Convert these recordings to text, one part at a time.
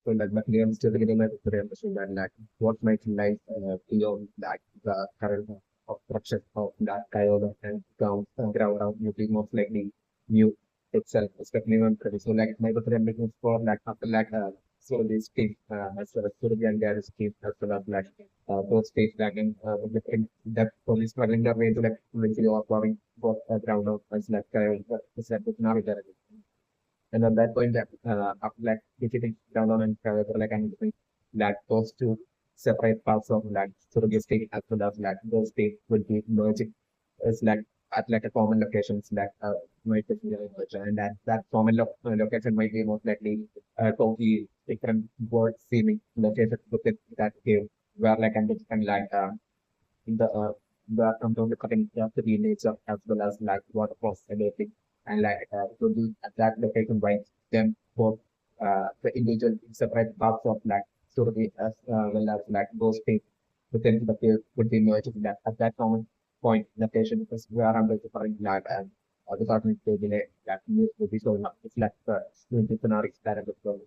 So like but I'm still getting my understand that like what might life beyond that the current obstruction of that Kyogre and ground out you being most likely new itself, especially on credit. So like my representative for like after like so this team as well as Surya and Garris team as well as like those states lagging with different depth for this struggling their way to like when you are planning for ground out as like is like with Navi. And at that point, that after like visiting download and like anything, that those two separate parts of that surrogate state as well as like those states would be merging. It's like at like a common locations that might be merged, and that common location might be most likely totally different word seeming location within that cave where like and like the control the cutting to the nature as well as like water possibility and like to be at that location right them for the individual separate parts of like sort of the as well as like those things within the field would be merged in that at that common point location because we are under the current lab and the current delay that news will be showing up. It's like the scenarios that are going.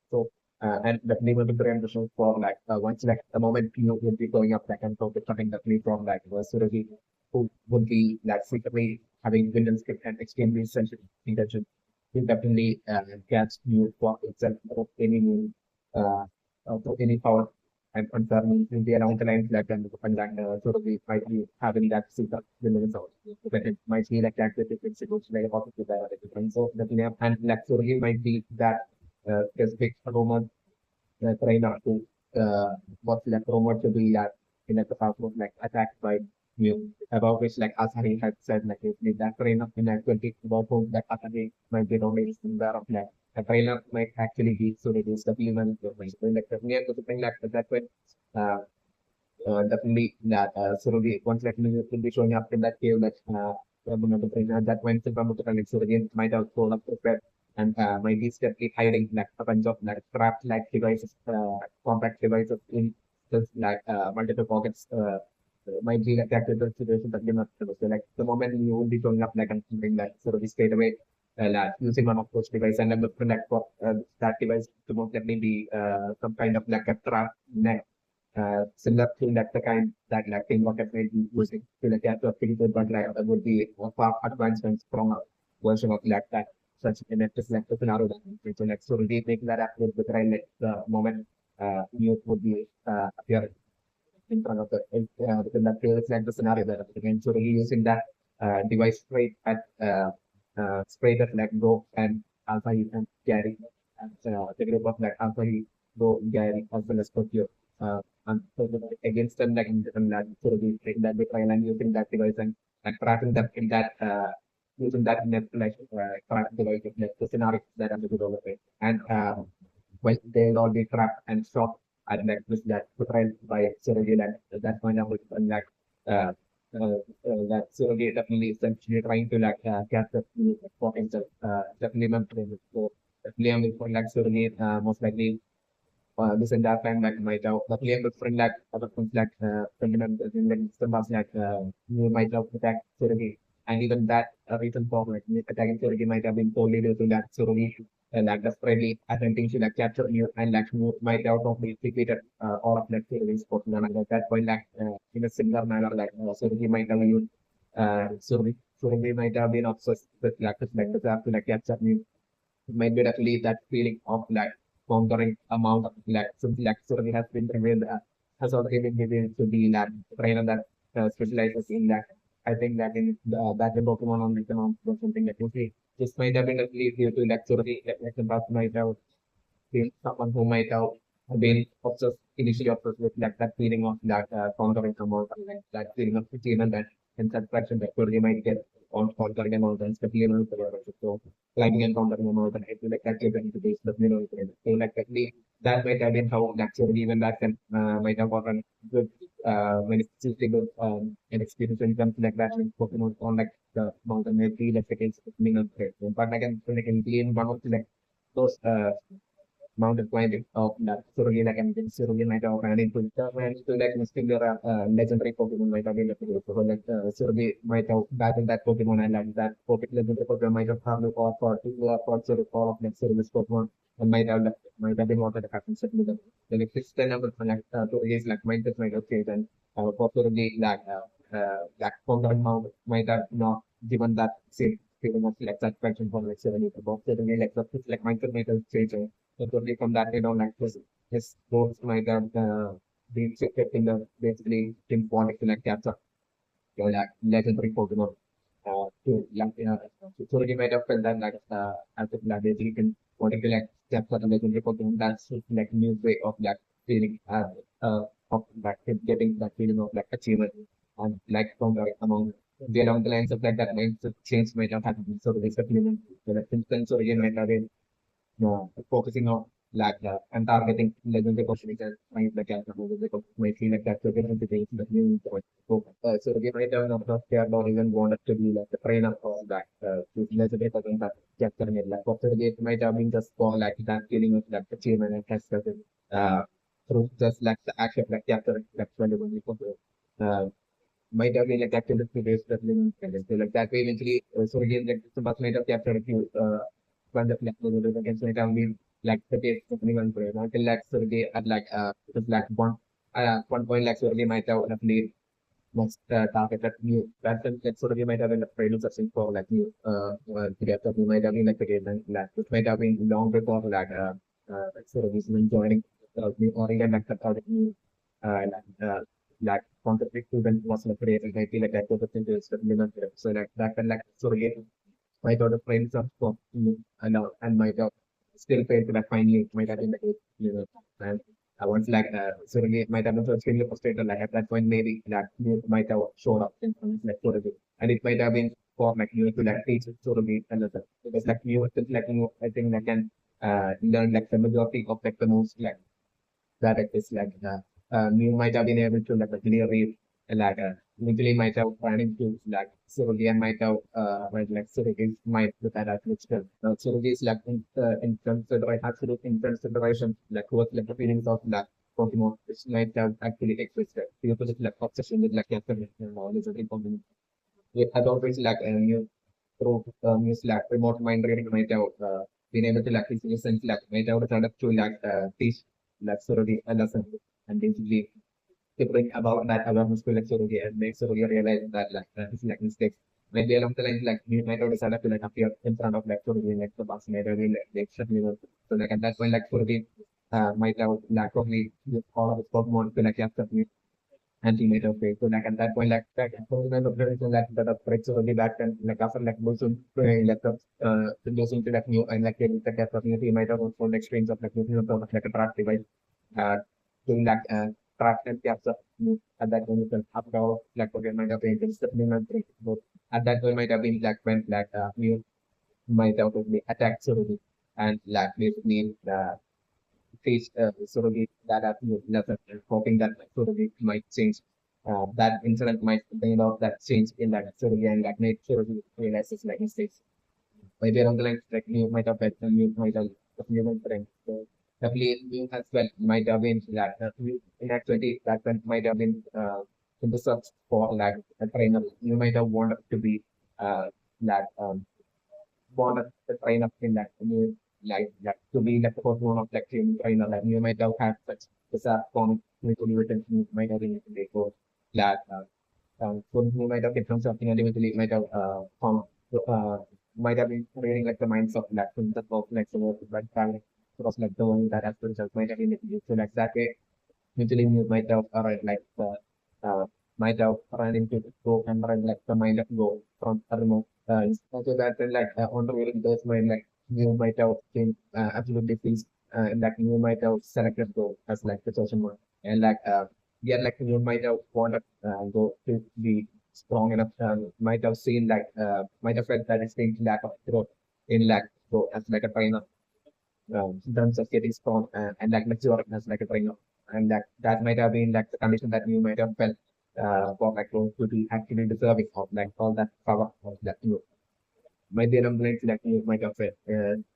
So, and definitely will be very interesting for like once like the moment you will be going up like and focus something definitely from like Suragi who would be like secretly having villain script and extremely sensitive intention will definitely catch you for itself of any new of any power and confirming in the around the lines like and that Suragi might be having that secret villain sound. But it might be like that with different situations like opposite different. So definitely and like Suragi might be that specific aroma try not to what's like rumored to be that in the house was like attacked by you about which like Asari had said like if that trainer in actuality about whom that Asari might be only aware of like a trainer might actually be so reduce the human like definitely have to something like that way uh, definitely that Suragi once like will be showing up in that cave like that went to Brahma like Suragi might have told up prepared and might be steadily hiding like a bunch of like trapped like devices, compact devices in just like multiple pockets. Might be like that situation that you're not supposed to like the moment you will be showing up like and something like Suragi straight away. Like using one of those devices and then looking like for that device to most definitely be some kind of like a trap net similar to like the kind that like thing what may be using to like capture physical but like that would be a far advancements from a version of like that such in a just like the scenario that so like so really making that happen with right like the moment news would be appear in front of the within that feels like the scenario that again so really using that device straight at spray that like go and alpha he and carry and the group of like alpha he go Gary as well as Tokyo and so against them like in that so we take that big and using that device and tracking that in that using that net like tracking device of net the scenario that I'm going to and when they'll all be trapped and shot at like with that portrayed by Surrogate at that point of and like uh, that Surrogate definitely essentially trying to like capture the for himself definitely mentoring so definitely I'm for like Surrogate most likely this and that time like might have the player with friend like other friends like criminal in the system was like you might have attacked Surrogate and even that reason for like attacking Surrogate might have been solely due to that Surrogate like desperately attempting to like capture you and like you might out of the defeated all of that Surrogate sport and at that point like in a similar manner like Surrogate might have used Surrogate might have been obsessed with like the to like capture you might be definitely that feeling of like conquering amount of like certainly has been revealed has already been given to the lab trainer that specializes in that. I think that in that the Pokemon on Pokemon or something like okay, this might have been definitely due to like sort of like the past might have been someone who might have been obsessed initially obsessed with like that feeling of that conquering amount of like that feeling of achievement and satisfaction that you might get on conquering amount and especially in so climbing and countering amount and I feel like that's going to be the so like actually that might have been how actually even that can might have gotten good when it's just a good an experience when it comes to like that and Pokemon on like the mountain maybe like against but again when I can clean one of the like those mountain climbing of that Surgeon like and Surgeon might have ran into like muscular legendary Pokemon might have been so like Surgeon might have battled that Pokemon and like that Pokemon legendary Pokemon might have had to offer to offer to the call of next service Pokemon and might have been wanted to happen certainly the like sustainable like to release like mindset might have changed and possibly like from the now might have not given that same feeling of like satisfaction for like 70 about certainly like the like mindset might have changed so totally from that like his goals might have been shifted in the basically him wanting to like capture like legendary Pokemon to like so he might have felt that like as if like basically can wanting to like capture the legendary Pokemon that's like new way of like feeling of like him getting that feeling of like achievement and like from the among the along the lines of like that mindset change might have happened so the supplement so that instance so again might have been focusing on like and targeting legendary opportunities find the character who is like my feel like that's a different thing that you point so so again I don't know if they are not even wanted to be like the trainer for that to legendary again that capturing it like after the it might have been just for like that feeling of that achievement and has uh through just like the action like capturing like 21 uh might have been like captured to base that living so like that way eventually so again like the bus might have captured a few one of like the against might have been like the case of anyone for until like so they at like just like one point like so they might have definitely most targeted new pattern that sort of you might have been afraid of searching for like new to get that you might have been like the game and like it might have been long before like sort of is joining new or even like the product new like concept student was like created I feel like that was the thing to implement so like that can like sort of get my daughter friends of for and my dog still failed to like finally might have been the and I was like so really might have been so extremely frustrated like at that point maybe that you might have showed up in like sort of it. And it might have been for like you to like teach sort of it another because like you like you I think I can learn like the majority of like the most like that it is like you might have been able to like clearly like literally might have run into like surgery and might have like surgery might look at that which surgery is like in consideration absolute in consideration like what like the feelings of like Pokemon which might have actually existed because it's like obsession with like cancer and all is a big Pokemon. It has always like new through use like remote mind reading might have been able to like listen like might have started to like teach like surgery a lesson and basically to bring about that awareness to like surgery and make surgery realize that like it's like mistakes. Maybe along the lines like you might have decided to like appear in front of like surgery like the boss might have been like the extra so like at that point like surgery might have like probably use all of his Pokemon to like capture anti-natal phase. So like at that point, like government observation like that of threats already back and like after like also like losing to like new and like the death of new might have also like strains of like new sort of like a track device uh doing like track and capture at that point after all like again might have been supplementary both at that point might have been like when like new might have been attacked already and like basically face sort of that absolute lesson and hoping that like, sort of it might change. That incident might bring about that change in that sort of and that made sort of realize it's like mistakes. Maybe around the line like you might have had and you might have you might friend. So definitely you as well might have been that you in actuality that one might have been in the search for like a trainer. You might have wanted to be that born as a trainer in that you like to be like the first one of like training trainer like you might have had such bizarre comic written you might have been they go that so you might have different something and eventually might have found uh might have been reading like the minds of like the of like the work but because like the one that has been might have been so like that way usually you might have like uh, might have run into the go and run like the mind of go from I don't know. So that like on the way those mind like you might have been absolutely pleased and like you might have selected go as like the chosen one and like yeah like you might have wanted go to be strong enough might have seen like might have felt that distinct lack of growth in like go as like a trainer in terms of getting strong and like mature as like a trainer. And that might have been like the condition that you might have felt for like to be actually deserving of like all that power of that you might be rumblings that you might have felt.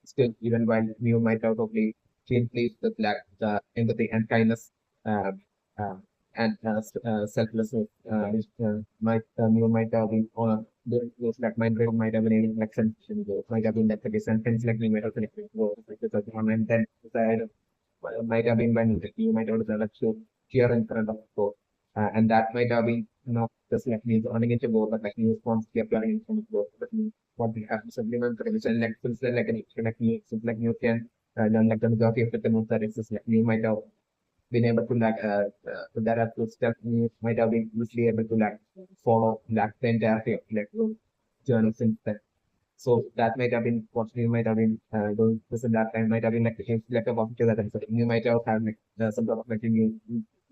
Still, even while you might have probably feel pleased with like the empathy and kindness uh, uh, and selflessness, which might have been those that might have been in like sensation, might have been that the sentence like we might have connected like the third one, and then side might have been when you might have done to cheer in front of the board, and that might have been not just like means running into goal, but like new response applying in front of goal. But what we have supplement prevention like since then like new since like new can done like the majority of the moves that exists like you might have been able to that have to step you might have been easily able to like follow like the entirety of like journey since then. So that might have been what you might have been doing this and that time might have been like like a positive that episode. You might have had like some sort of like you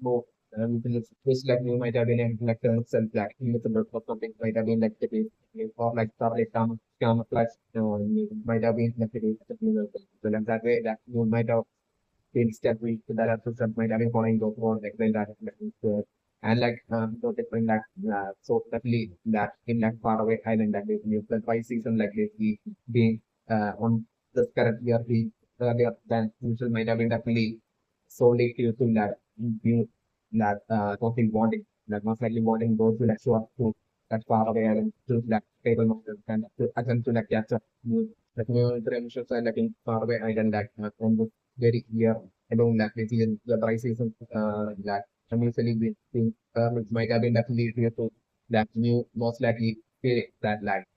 more which like you might have been in like self like you or something might have been like the case or like probably come plus you might have been like the case so like that way that you might have been step week that episode might have been following those more like that and like so different like so definitely that in that far away island that is new the 5 season like we being on this current year the earlier than usual might have been definitely solely due to that new that totally bonding that most likely bonding goes to like show up to that far away island to that table mountain and to attempt to like capture new like new interactions and like in far away island that on the very year alone that we see in the dry season that usually we think it might have been definitely due to that new most likely feel that like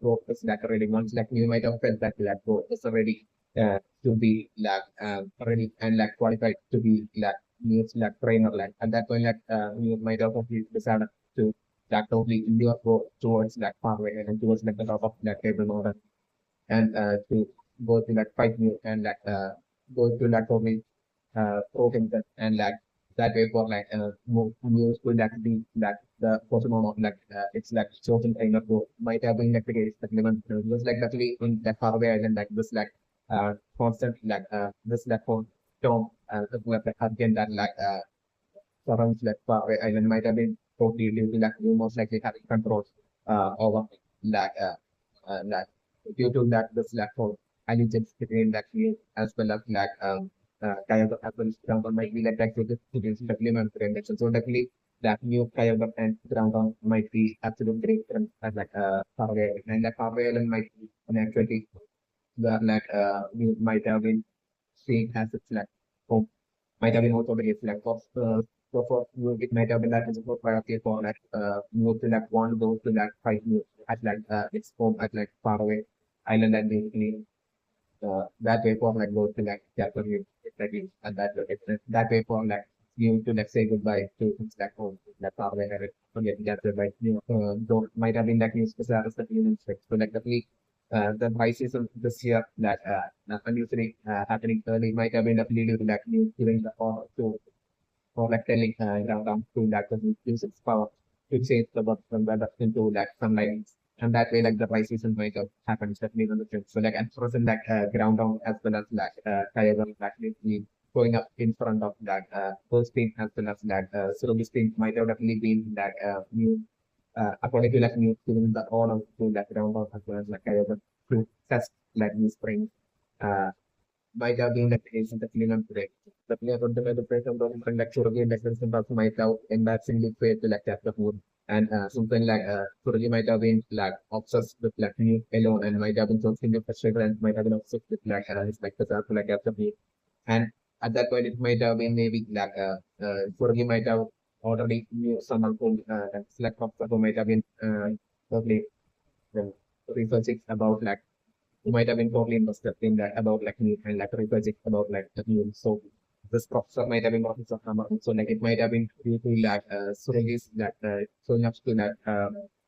growth is like already once like you might have felt that like growth is already to be like already and like qualified to be like news like trainer like at that point like you might have decided to like totally your go towards like pathway and towards like the top of that table model and to go to like fight new and like go to like totally protein and like that way for like more useful that be that the possible amount like it's like chosen kind of go might have been like the case that lemon was like luckily in that far away island like this like constant like this like for storm like again that like surrounds like far away island might have been totally losing like you most likely having control over like like due to that this like for allegiance between that field as well as like Kyogre as well as Groudon might be like active against supplement rendition. So definitely that new Kyogre and Groudon might be absolute great friends as like far away and that far away island might be an actually where like you might have been seeing as its like home might have been also the case like so for you it might have been that is a priority for like move to like one go to like five years at like its home at like far away island and basically that way for like go to like Japanese exactly and that location that way for like you to like say goodbye to things like home like far away and forget that like you know don't might have been like news special that you expect so like definitely the high season this year that unusually happening early might have been definitely due to like news during the or like telling down to that person use its power to change the world from weather into like sunlight. And that way, like the dry season might have happened, definitely on the trip. So like at present, like ground down as well as like Kyogre actually going up in front of that first team as well as that so this team might have definitely been that new according to like new given the order to that ground down as well as like Kyogre to test like new spring. Uh, might have been the case in the film today. The player of the pressure of the like Suragi like the of might have embarrassingly failed to like tap the food. And something like Suragi might have been like obsessed with like me alone and might have been something frustrated and might have been obsessed with like his like the to like tap the food. And at that point it might have been maybe like Suragi might have already knew someone who select of who might have been probably researching about like who might have been totally invested in that about like me and like researching about like the news. So this professor might have been professor number. So like it might have been due to that surrogates that showing up to that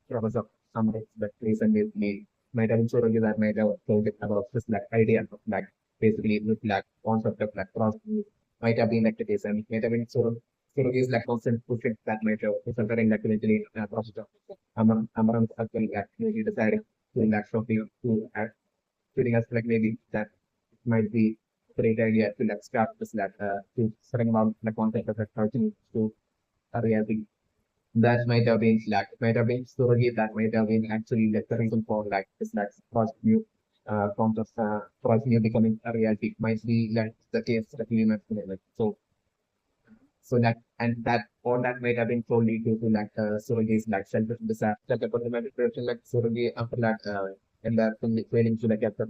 professor number that recently made might have been surrogate that might have told it about this like idea of like basically with like concept of like process might have been like the case and it might have been surrogates like constant pushing that might have resulted in like eventually process of Amaranth actually actually decided to like something to feeling us like maybe that it might be a great idea to like start this like to setting about the concept of like starting to a reality. That might have been like might have been story that might have been actually like the reason for like this like first new concept first new becoming a reality might be like the case that you mentioned like so so that and that all that might have been solely due to like Surge's like selfish desire, like a fundamental corruption like Surge after that and that failing to like after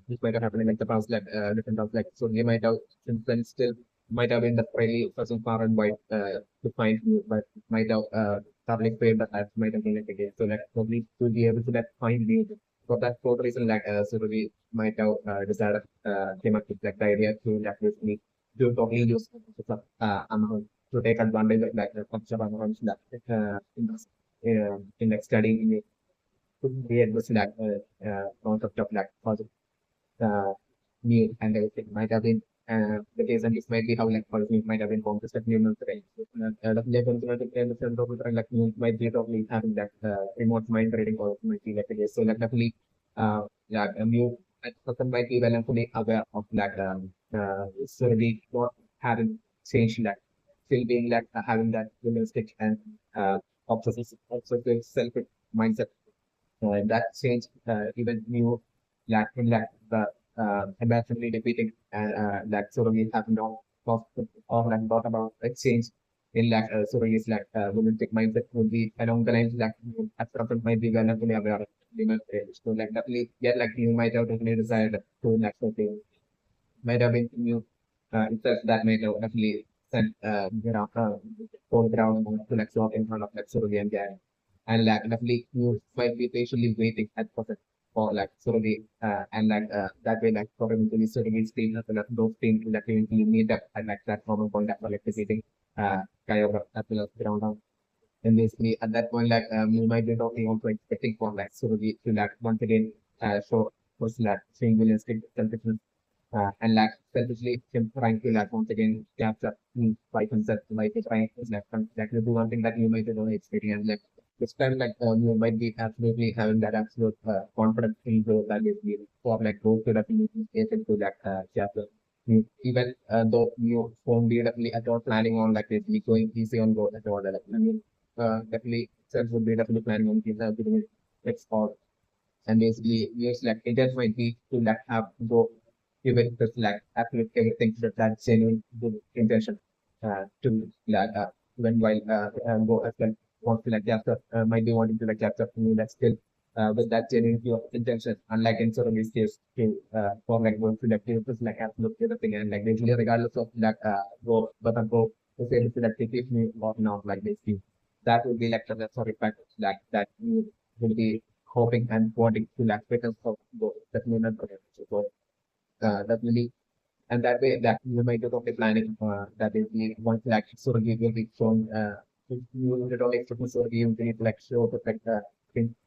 this might have happened in like the past like different of like Surge might have since then still might have been the really person far and wide to find you, but might have thoroughly failed that that might have been like again. So like probably to be able to like find you for that sort of reason like Surge might have decided came up with like the idea to like basically do totally use amount to take advantage of like the culture around that in like studying it to be able to like concept of like positive new and everything might have been the case and this might be how like policy might have been conquest of new military. Like you might be totally having that remote mind reading or might be like a case. So like definitely yeah you at person might be well and fully aware of that so we not having changed that still being like having that realistic and obsessive self mindset that change even new like in like the embarrassingly defeating and like sort of have no thought or like thought about a change in like sort of is like realistic mindset would be along the lines like at present might be well and fully aware of the so like definitely yeah like you might have definitely decided to like something might have been new itself that might have actually sent phone ground to like walk in front of like Sururi and Gary. And like definitely you might be patiently waiting at present for like Sururi and like that way like for eventually Sururi's team as well as those teams that eventually meet up at like that common point for like defeating Kyogre as well as Groudon. And basically at that point like you might be talking also expecting for like Sururi to like once again show was like seeing Williams take selfishness and like selfishly him trying to like once again capture me by himself like trying to like exactly do one thing that you might know experience like this time like you might be absolutely having that absolute confidence in growth that is needed for like go to that able to like chapter. Even though you won't be definitely at all planning on like basically going easy on growth at all like I mean definitely self would be definitely planning on giving it its all and basically use like agents might be to like have go even just like absolute everything that genuine good intention to like when while go as well want to like capture might be wanting to like capture me that still with that genuine pure intention unlike in sort of this case to for like going to like just like absolute everything and like basically regardless of like go but go to say this like take me or not like basically that would be like the sorry fact like that you will be hoping and wanting to like better of that movement so definitely and that way that you might do the planning that is the once like so you will be shown you will only expect so you will like show the like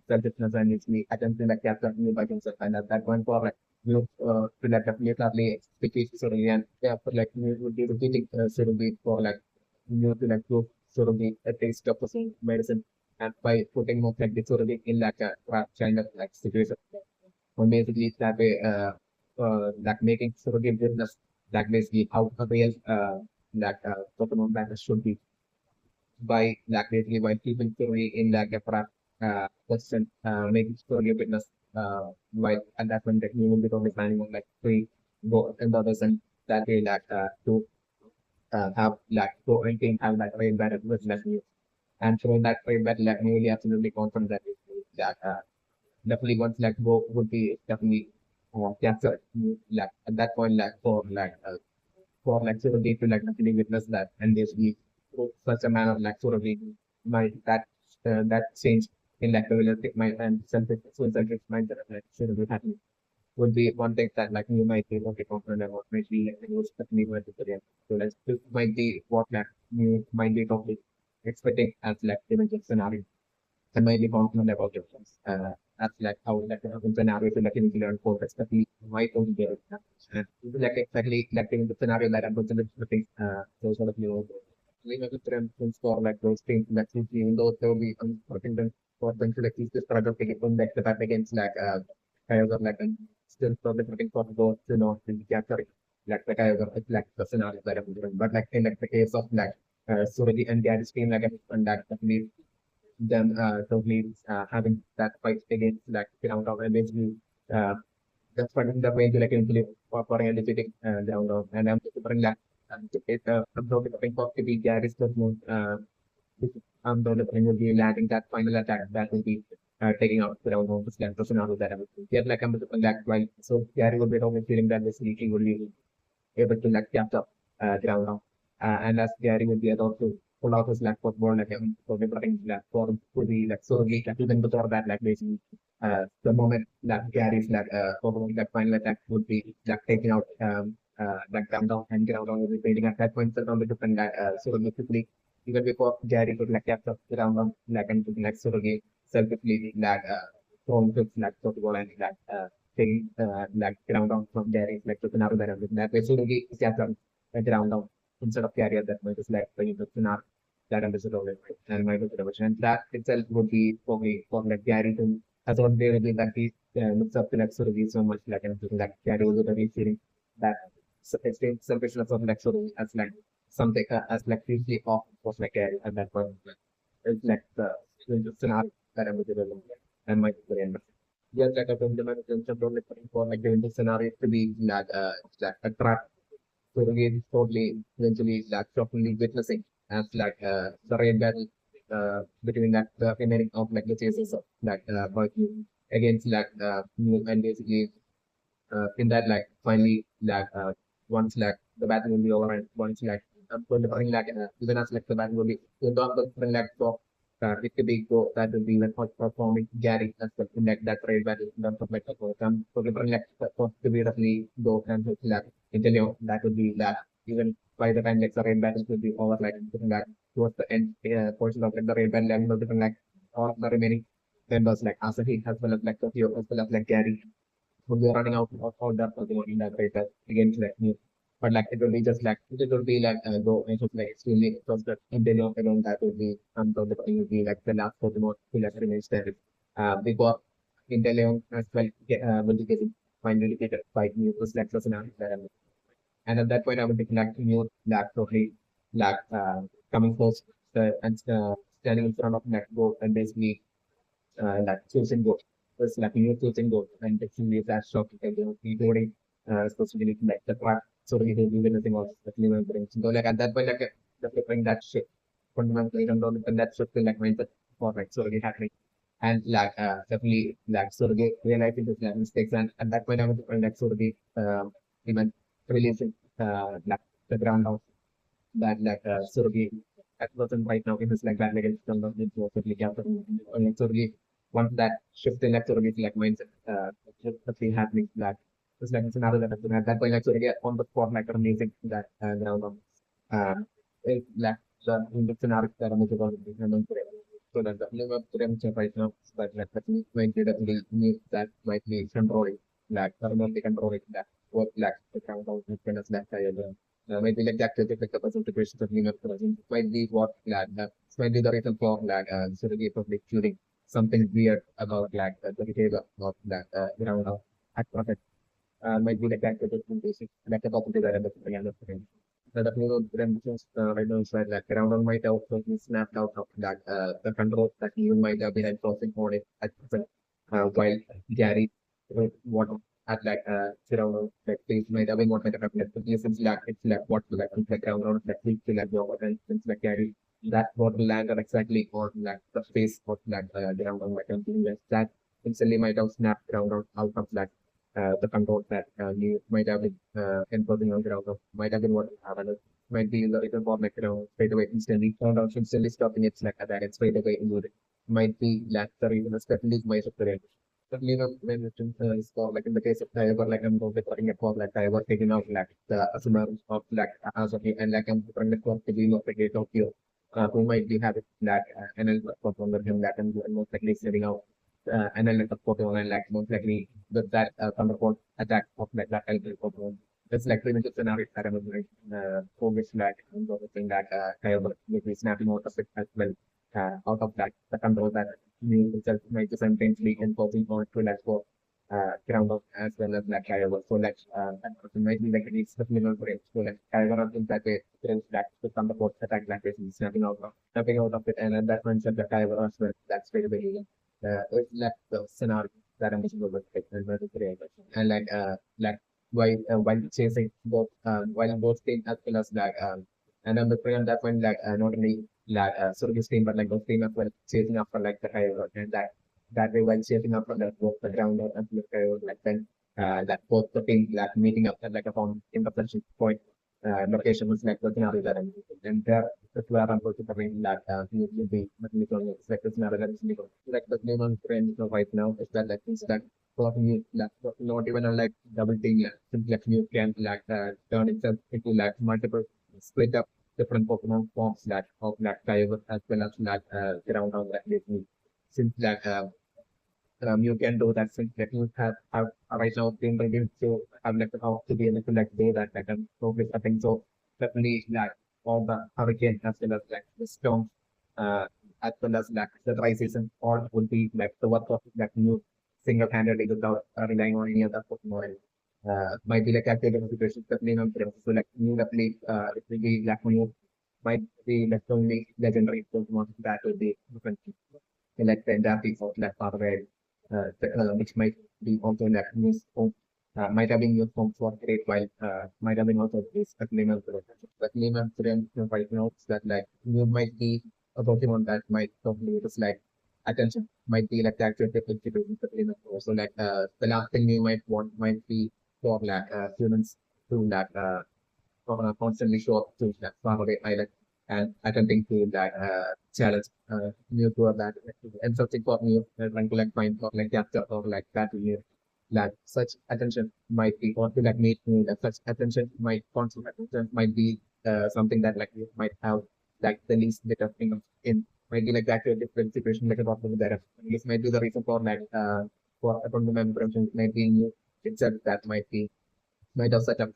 self-defense and it's the attempt to like capture new by himself and at that point for like you to like definitely clearly expectations so and yeah for like you would be repeating so be for like you to like prove so be a taste of the same medicine and by putting more like this sort of in like a kind of like situation or basically that way like making surrogate business that basically how a real like Pokemon business should be by like basically by keeping story in like a question making story business while at that point like you will be totally planning on like three go and the others and that way like to have like go and team have like very bad business and showing that very bad like really absolutely confident that that definitely once like go would be definitely captured like at that point like for like sort of day to like actually witness that and basically such a manner like sort of my that change in like the realistic mind and selfish mind that like should be happening would be one thing that like you might be okay confident about might be like the most definitely going to put in. So like this might be what like you might be totally expecting as like the scenario and mainly confident about yourself. That's like how like the scenario to like initially learn for especially my own game. And this is like exactly like in the scenario that I'm going to looking those sort of we have different for like those things that since even though there will be uncertain for them to like use this product against like the back against like kind of like still for the looking for those to capture like the kind of like the scenario that I'm doing. But like in like the case of like Suradi and Gary's team like and that definitely them totally having that fight against like ground of and basically uh, that's what the way to like include for a defeating ground of and I'm preferring that it developing for to be Gary's judgment. Developing will be landing that final attack that will be taking out the round of the slam scenario that I would get like I'm like while so Gary will be always feeling that this leaking will be able to like capture ground now. And as Gary will be able to pull out his like football like so we're putting like for to be like so we like even before that like basically the moment that Gary's like following that final attack would be like taking out like down and ground down will be fading at that point so on the different so basically even before Gary could like capture ground down like and like sort of selfishly like thrown to like football and like taking like ground down from Gary like to Pinaro that way so he captured ground down instead of carrier that might just like bringing the Pinar that understood all it and my observation. And that itself would be for me for like Gary to as what they will be that he looks up to like Suragi so much like and like Gary was very feeling that extreme selfishness of like Suragi as like something as like hugely off was like Gary at that point. It's like the scenario that I'm observing and my experience. Yes, like I told them, I'm looking for like the scenario to be like a trap so again, totally eventually like shockingly witnessing as like the rain battle between that the remaining of like the chasers of like but against like Mew and basically in that like finally like once like the battle will be over and once like when the bring like even as like the battle will be the dog bring like so it could be go that will be like performing Gary as well in like that raid battle in terms of like come so the bring like supposed to be roughly go and so, like until that would be that even by the time like the raid battle will be over like different like towards the end portion of like the raid battle and different like all of the remaining members like Asahi as well as like Tokyo as well as like Gary would be running out of all that Pokemon in that race against like new. But like it will be just like it will be like go it was like extremely exhausted and then around that would be it would be like the last Pokemon to like remain there. Before Inteleon as well will be getting finally get by new was like Sasana. And at that point I would be like new like totally like coming close and standing in front of Netgo and basically like choosing goal. Was like new choosing goal and actually that shock including especially like the part so we will be witnessing also the clean brings. So like at that point like the flipping that shit fundamentally don't know and that should feel like mindset for like so really happening. And like definitely like so they realizing this like mistakes and at that point I was like so the even releasing like the ground out that like Surgi at present right now in this like bad against them it was really captured like Surgi once that shift in like Surgi like mindset just the thing happening that it's like it's another level at that point like Surgi on the spot like amazing that ground on it like the in the scenario that I'm going to so that the level of temperature right now but like that might be definitely need that might be controlling like permanently controlling that what like the ground on as that maybe like that to pick up as integration of Linux present might be what like might be the reason for like sort of public shooting something weird about like the behavior of that at project might be like that to basic like the property that I'm looking at the the new branches right now is like around might also be snapped out of that the control that you might have been enforcing on it at present while Gary what at like around like things might have been what might have happened but since like it's like what like it's like around like things to like your and since like Gary that what will land are exactly or like the space what like around like that instantly might have snapped around out of that the control that you might have been enforcing on ground might have been what happened. Might be the reason for like straight away instantly found out instantly stopping its like attack and straight away included. Might be like the reason especially my superior. Certainly not when it is for like in the case of Kyogre, like I'm going to putting it for like Kyogre taking out like the Asuna of like Azuki and like I'm putting it for the being of the gate of Tokyo. Who might be having that NL from the him that and most likely setting out NL of Pokemon and like most likely with that counterpart attack of like that elder Pokemon. It's like primitive scenario that I'm like for which like I'm going that Kyogre will be snapping out of it as well out of that the control that new itself might just intentionally enforcing on to like for ground up as well as like Kyogre. So like that person might be like it's the minimal range. So like Kyogre in that way brings back to come the port attack that way snapping out of it and at that point the Kyogre as well that's very very it's like the scenario that I'm going to and like while chasing both while both team as well as like and on the front that one like not only like Surgi's team but like both team as well chasing after like the Kyogre and that way while chasing after the both the ground and the Kyogre like then that both the team like meeting up at like a found intersection point location was like looking at that and there that's where I'm going to bring that you will be like this matter that is legal like the name on trend right now is that like is that for you like not even a like double team like simply like you can like turn itself into like multiple split up different Pokemon forms like of like Kyogre as well as like ground on that basically since like you can do that since like you have right now been ready to have like how to be able to like do that like so with I think so definitely like all the hurricane as well as like the storm uh as well as like the dry season all would be like the work of like you single handedly without relying on any other Pokemon. Might be like active situations definitely not there. So like you definitely it will be like when you might be like only legendary Pokemon that will be different like the adaptive of like hardware, which might be also like used for might have been used for great while might have been also used as lemon syrup. But lemon syrup right now is that like you might be a Pokemon that might totally just like attention might be like the actual situation of lemon syrup. So like the last thing you might want might be for like humans to like constantly show up to that faraway island and attempting to that challenge new to that and searching for new trying to like find or like capture or like that new like such attention might be or to like meet new that such attention might constant attention might be something that like you might have like the least bit of thing in might be like that to a different situation like about that this might be the reason for like for upon the member might be new itself that might have set up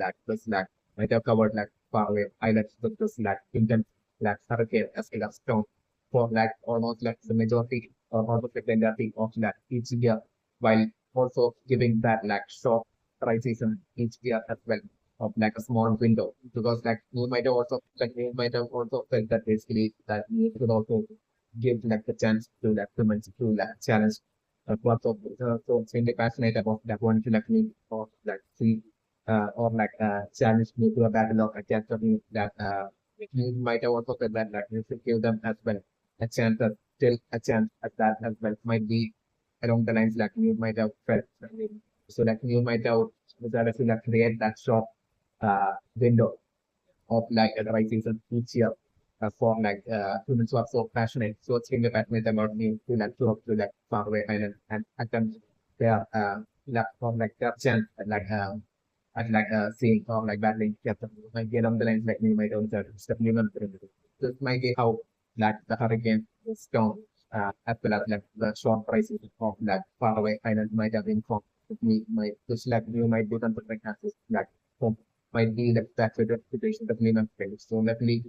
like this like might have covered like faraway islands with this like intense like hurricane as well as storm for like almost like the majority or almost like the entirety of like each year while also giving that like short dry season each year as well of like a small window because like you might have also like you might have also felt that basically that you could also give like the chance to like humans to like challenge lots of so extremely passionate about that one to like me or like see or like challenge me to a battle of a chance of me that you might have also said that like you should give them as well a chance still a chance at that as well might be along the lines like you might have felt so like you might have decided to like create that short window of like the right season each year for like students who are so passionate, so extremely passionate about me to like to up to like far away island and attempt their like for like their chance at like seeing or like battling captain might get on the lines like me might also step new this might be how like the hurricane storm as well as like the short prices of like far away island might have been formed me might just like you might be considering as like might be the that situation that may not fail. So luckily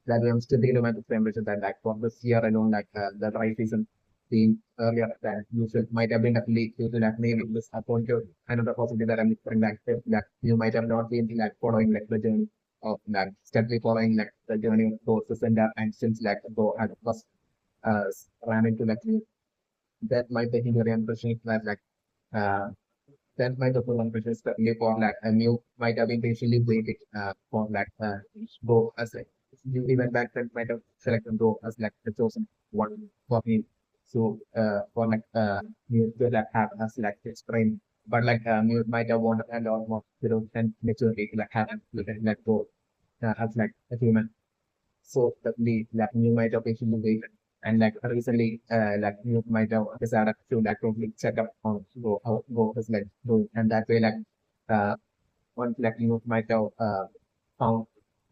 that I'm still thinking about the temperature that like for this year alone, like the dry season being earlier than usual might have been actually due to like maybe this upon to another possibility that I'm referring back to that you might have not been like following like the journey of like steadily following like the journey of courses and that and since like go at first uh ran into like that might be very impression that like uh that might have one question especially for like a new might have been patiently waiting for like go as like you even back then might have selected go as like the chosen one for me. So for like you could like have as like this brain. But like you might have wanted and or more and maturity like have to let go as like a human so definitely like you might have actually waited and like recently like you might have decided to like totally check up on go how go is like doing and that way like uh once like you might have found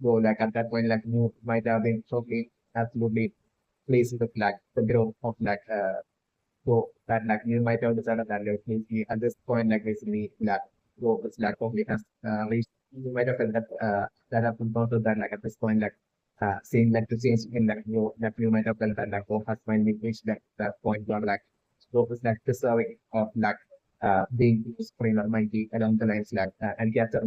go like at that point like you might have been totally absolutely pleased with like the growth of like so that like you might have decided that like at this point like basically like go is like totally has reached you might have felt that that have encountered that like at this point like seeing like the change in that you might have felt that like oh has finally reached that point where like scope is like deserving of like being used for might be along the lines like and capture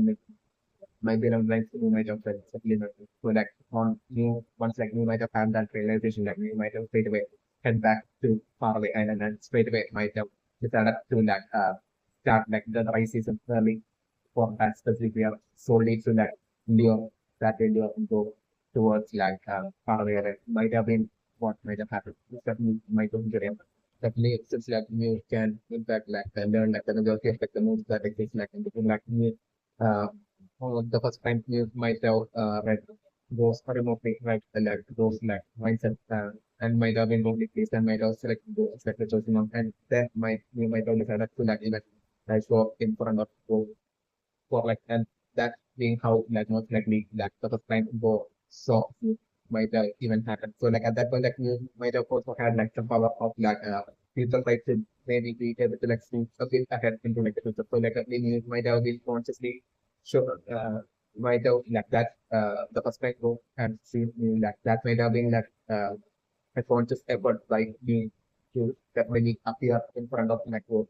might be around like you might have felt supplement. So like on you once like you might have had that realization like you might have straight away head back to faraway island and straight away might have decided to like start like the dry season early for that specific year solely to like lure that lure go towards like far away. It might have been what might have happened. Certainly might have been definitely since like you can in fact like learn like the majority of like the moves that exist like in between like you uh all of the first time you might have read those remotely right like those like mindset and might have been only placed and might have selected those like the chosen one and then might you might have decided to like even like show up in front of for like and that being how like most likely like the first time go so might even happen. So like at that point like you might have also had like some power of like people like to maybe be able to like see a bit ahead into like the future. So like you might have been consciously sure might have like that the first time go and see like that might have been like a conscious effort by you to definitely appear in front of network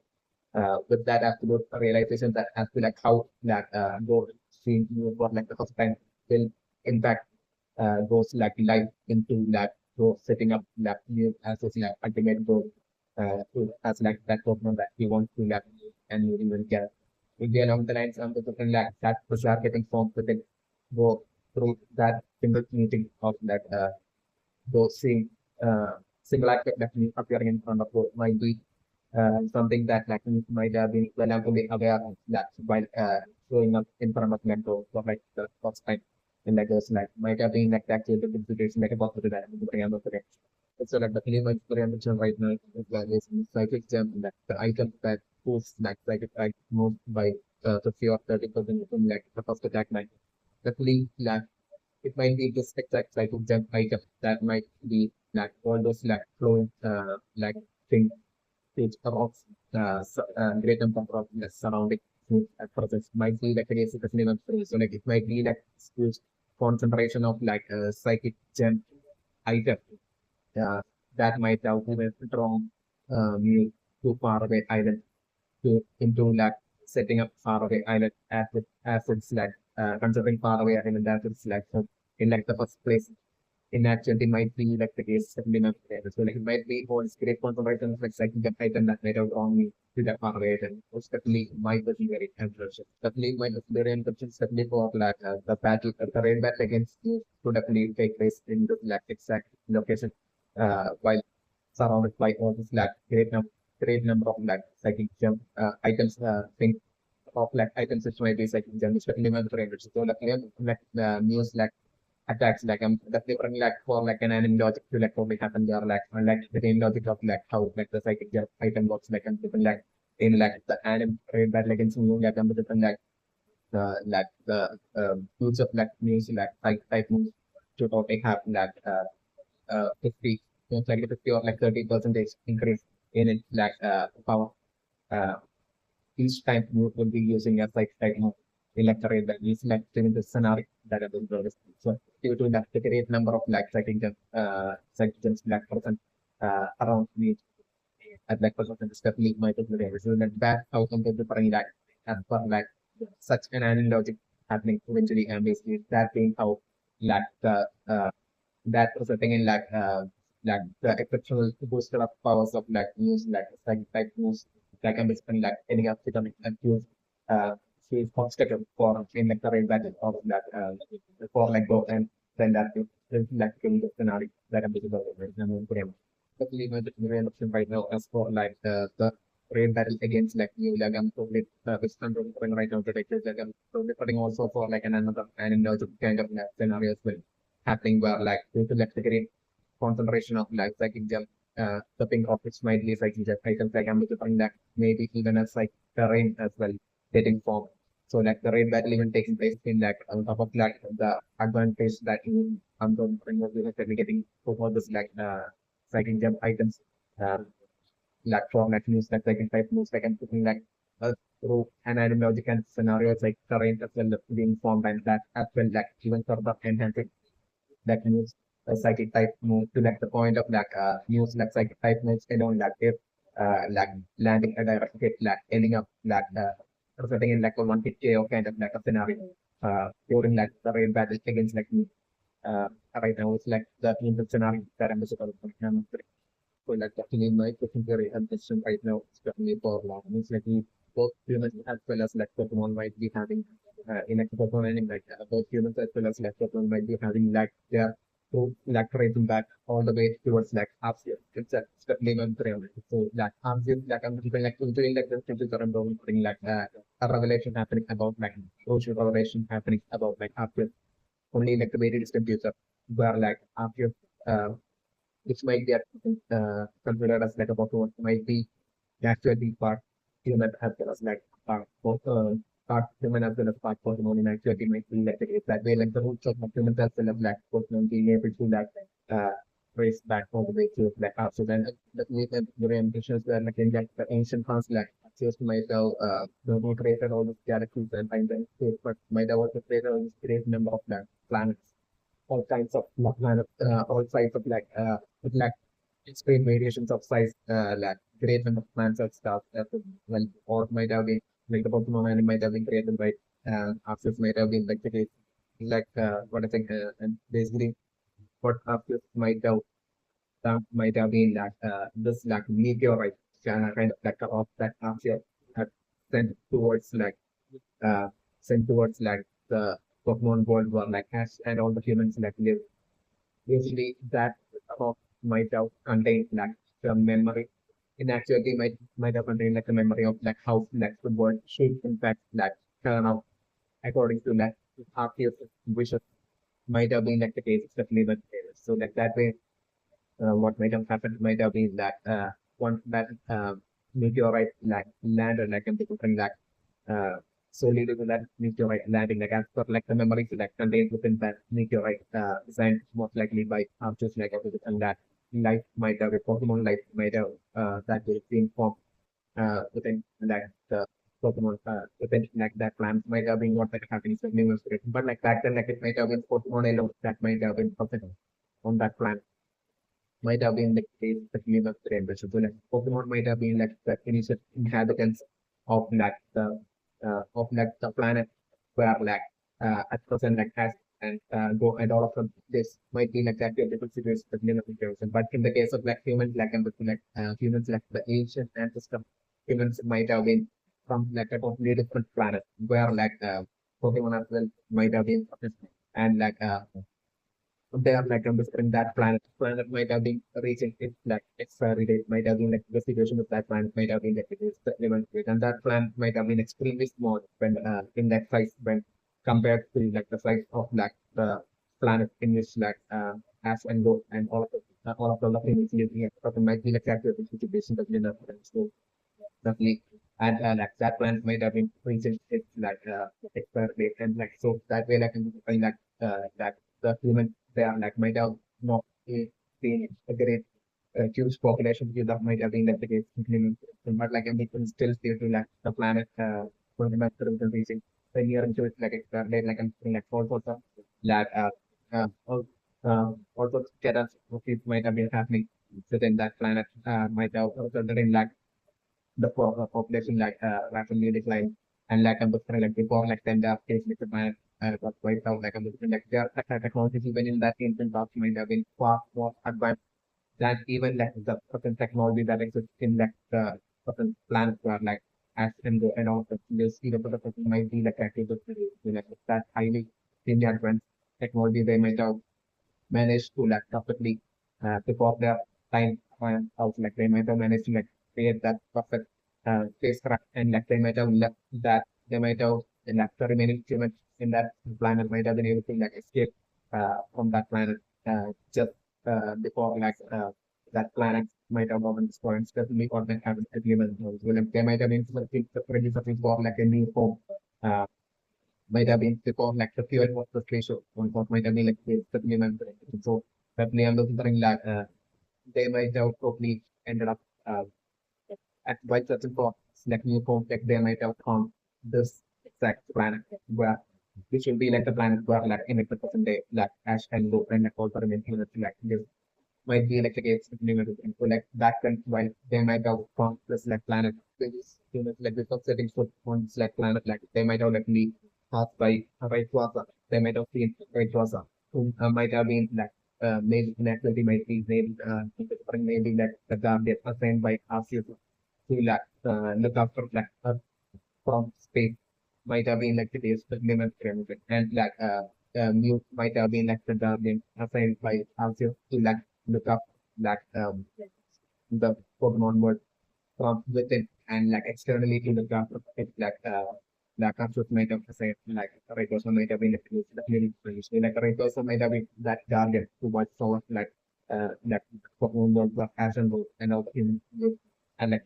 with that absolute realization that as to like how that goes seeing you for like the first time will impact goes like life into that go setting up that new as a like ultimate goal as like that government that you want to like and you even get maybe along the lines of the different like that was getting formed within go through that single meeting of that those same single act that appearing in front of you might be something that like you might have been well able to be aware of that while showing up in front of mentor for like the first time in like those like might have been like actually the consideration like about the that to bring up the so like the minimum experience right now is that is psychic gem that the item that boosts like psychic like moved by 50 or 30% in like the first attack night. Luckily, like it might be just exact psychic gem item that might be like all those like flowing like things which around great number of the surrounding process might be like a case of minimum three. So like it might be like huge concentration of like a psychic gem item that might have been drawn me to far away island to into like setting up far away island as it's like considering far away island as it's like so in like the first place in actuality might be like the case certainly not there. So like it might be all great concentration of like second item that might have drawn me to that far away and most definitely might be very adverse. Definitely might be intentions definitely for like the battle the rain battle against you to definitely take place in the like exact location while surrounded by all this like great number of like psychic gem items thing of like items which might be psychic gem especially when the rain so like news like attacks like the different like for like an anime logic to like probably happen there like the same logic of like how like the psychic item works like and different like in like the anime trade that like in some like different like the use of like news like type moves to totally have like 50 most likely 50 or like 30 percentage increase in it like power uh, each time you will be using a like electorate that is like in the scenario that I will produce. So due to that the great number of like citations black person around me at black person is definitely my particular area. So that back how compared to different like as per like such an analogy happening eventually and basically that being how like the that resulting in like the exceptional booster of powers of like news like news like I'm basically like any of becoming accused she's obstacle for in like the rain battle of that for like go and then that is like in the scenario that I'm basically definitely going to be an option right now as for like the rain battle against like new like I'm totally which I'm going right now to take this like I'm totally putting also for like another analogy kind of like scenario as well happening where like due to like the great concentration of like psychic gem the pink of which might be psychic gem items like I'm looking that maybe even as like the rain as well getting formed. So like the rain battle even taking place in like on top of like the advantage that you I'm going to bring up with like getting for this like psychic gem items like from like news like second type news like and putting like through an analogy and scenarios like the rain as well being formed and that as well like even further enhancing that news psychic type move to like the point of like news like psychic type moves alone like if like landing a direct hit like ending up like resulting in like a one hit KO kind of like a scenario during like the rain battle against like me. Right now it's like the scenario that I'm just so like definitely my question very question right now, especially for long. It's like both humans as well as like Pokemon might be having in a Pokemon like both humans as well as like Pokemon might be having like their to like tracing back all the way towards like Arceus. It's a Lemon Trail. So like Arceus, like I'm keeping like doing like the things around putting like a revelation happening about like social revelation happening about like Arceus. Only like the very distant future where like Arceus which might be considered as like a Pokemon might be actually part human as well as like part human as well as part Pokemon in actually might be like it's that way like the roots of humans as well as like Pokemon being able to like uh trace back all the way to like after then the ambitions were like in like the ancient past like just might have created all these galaxies and find them but might have also created all this great number of like planets all kinds of planet, all size of like extreme variations of size, like great number of plants and stuff. Well, or might have been like the Pokemon and might have been created by Arceus might have been like the case, like what I think, and basically what Arceus might have been like this like meteorite kind of like of that Arceus had sent towards uh sent towards like the Pokemon world where like Ash and all the humans like live. Usually that of might have contained like the memory. In actuality might have contained like the memory of like how like the world should in fact like turn out according to like Arceus' wishes might have been like the case, especially with so like that way what might have happened might have been that one that meteorite like landed like in different like solely due to that meteorite landing like as per like the memories like contained within that meteorite designed most likely by just like and that life might have a Pokemon life might have that will be formed within like the Pokemon within like that plant might have been what might have happened in the universe. But like back then like it might have been Pokemon alone that might have been present on that plant might have been the case that we were trained with. So like Pokemon might have been like the initial inhabitants of like the planet where like at present like has and go and all of them this might be like that different situations but never comparison. But in the case of like humans like and like humans like the ancient ancestor humans might have been from like a totally different planet where like Pokemon as well might have been and like they are like understanding that planet might have been reaching its like expiry date might have been like the situation of that planet might have been like it is the event rate and that planet might have been extremely small when in that size when compared to like the size of like the planet in which like Ash and Go and all of the other things living at but it might be like that situation that you know so roughly and like that planet might have been reaching its like expiry date and like so that way like in like that the human they are like might have not been a great huge population because that might have been like the case in humans. But like and we can still see to like the planet going back to the reaching the near into it like expiry date like I'm saying like also like also catastrophes might have been happening within that planet might have resulted in like the population like rapidly decline and like I'm looking like before like then the case with the planet got wiped out like I'm looking like their technologies even in that ancient past might have been far more advanced than even like the certain technology that exists in like the certain planets where like as and all the this either the person might be like active with like that highly in the advanced technology they might have managed to like perfectly before their time out like they might have managed to like create that perfect spacecraft and like they might have left that they might have left the remaining humans in that planet might have been able to like escape from that planet just before like that planet might have gone destroyed especially or that happens to humans. So like, they might have been separately something for like a new form uh, might have been before like the fuel was the ratio on what might have been like the human. So definitely I'm looking like they might have probably ended up at by certain points, like new forms, like they might have found this exact planet where which will be like the planet where like in like the present day, like Ash and Luke and like also remain human like this might be like the case with human so like back then while they might have found this like planet which is humans like without setting foot on this like planet like they might have like be passed by Rayquaza. They might have seen Rayquaza who might have been like maybe in actuality might be maybe like the guardian assigned by Arceus to like look after like Earth from space might have been like the days the limit pyramid and like Mute might have been like the guardian assigned by Arceus to like look up like the Pokemon world from within and like externally to the ground it like Arceus might have said like Rayquaza might have been the community solution like Rayquaza might have been that guardian who was sort of like Pokemon world of Ashen World and all in and like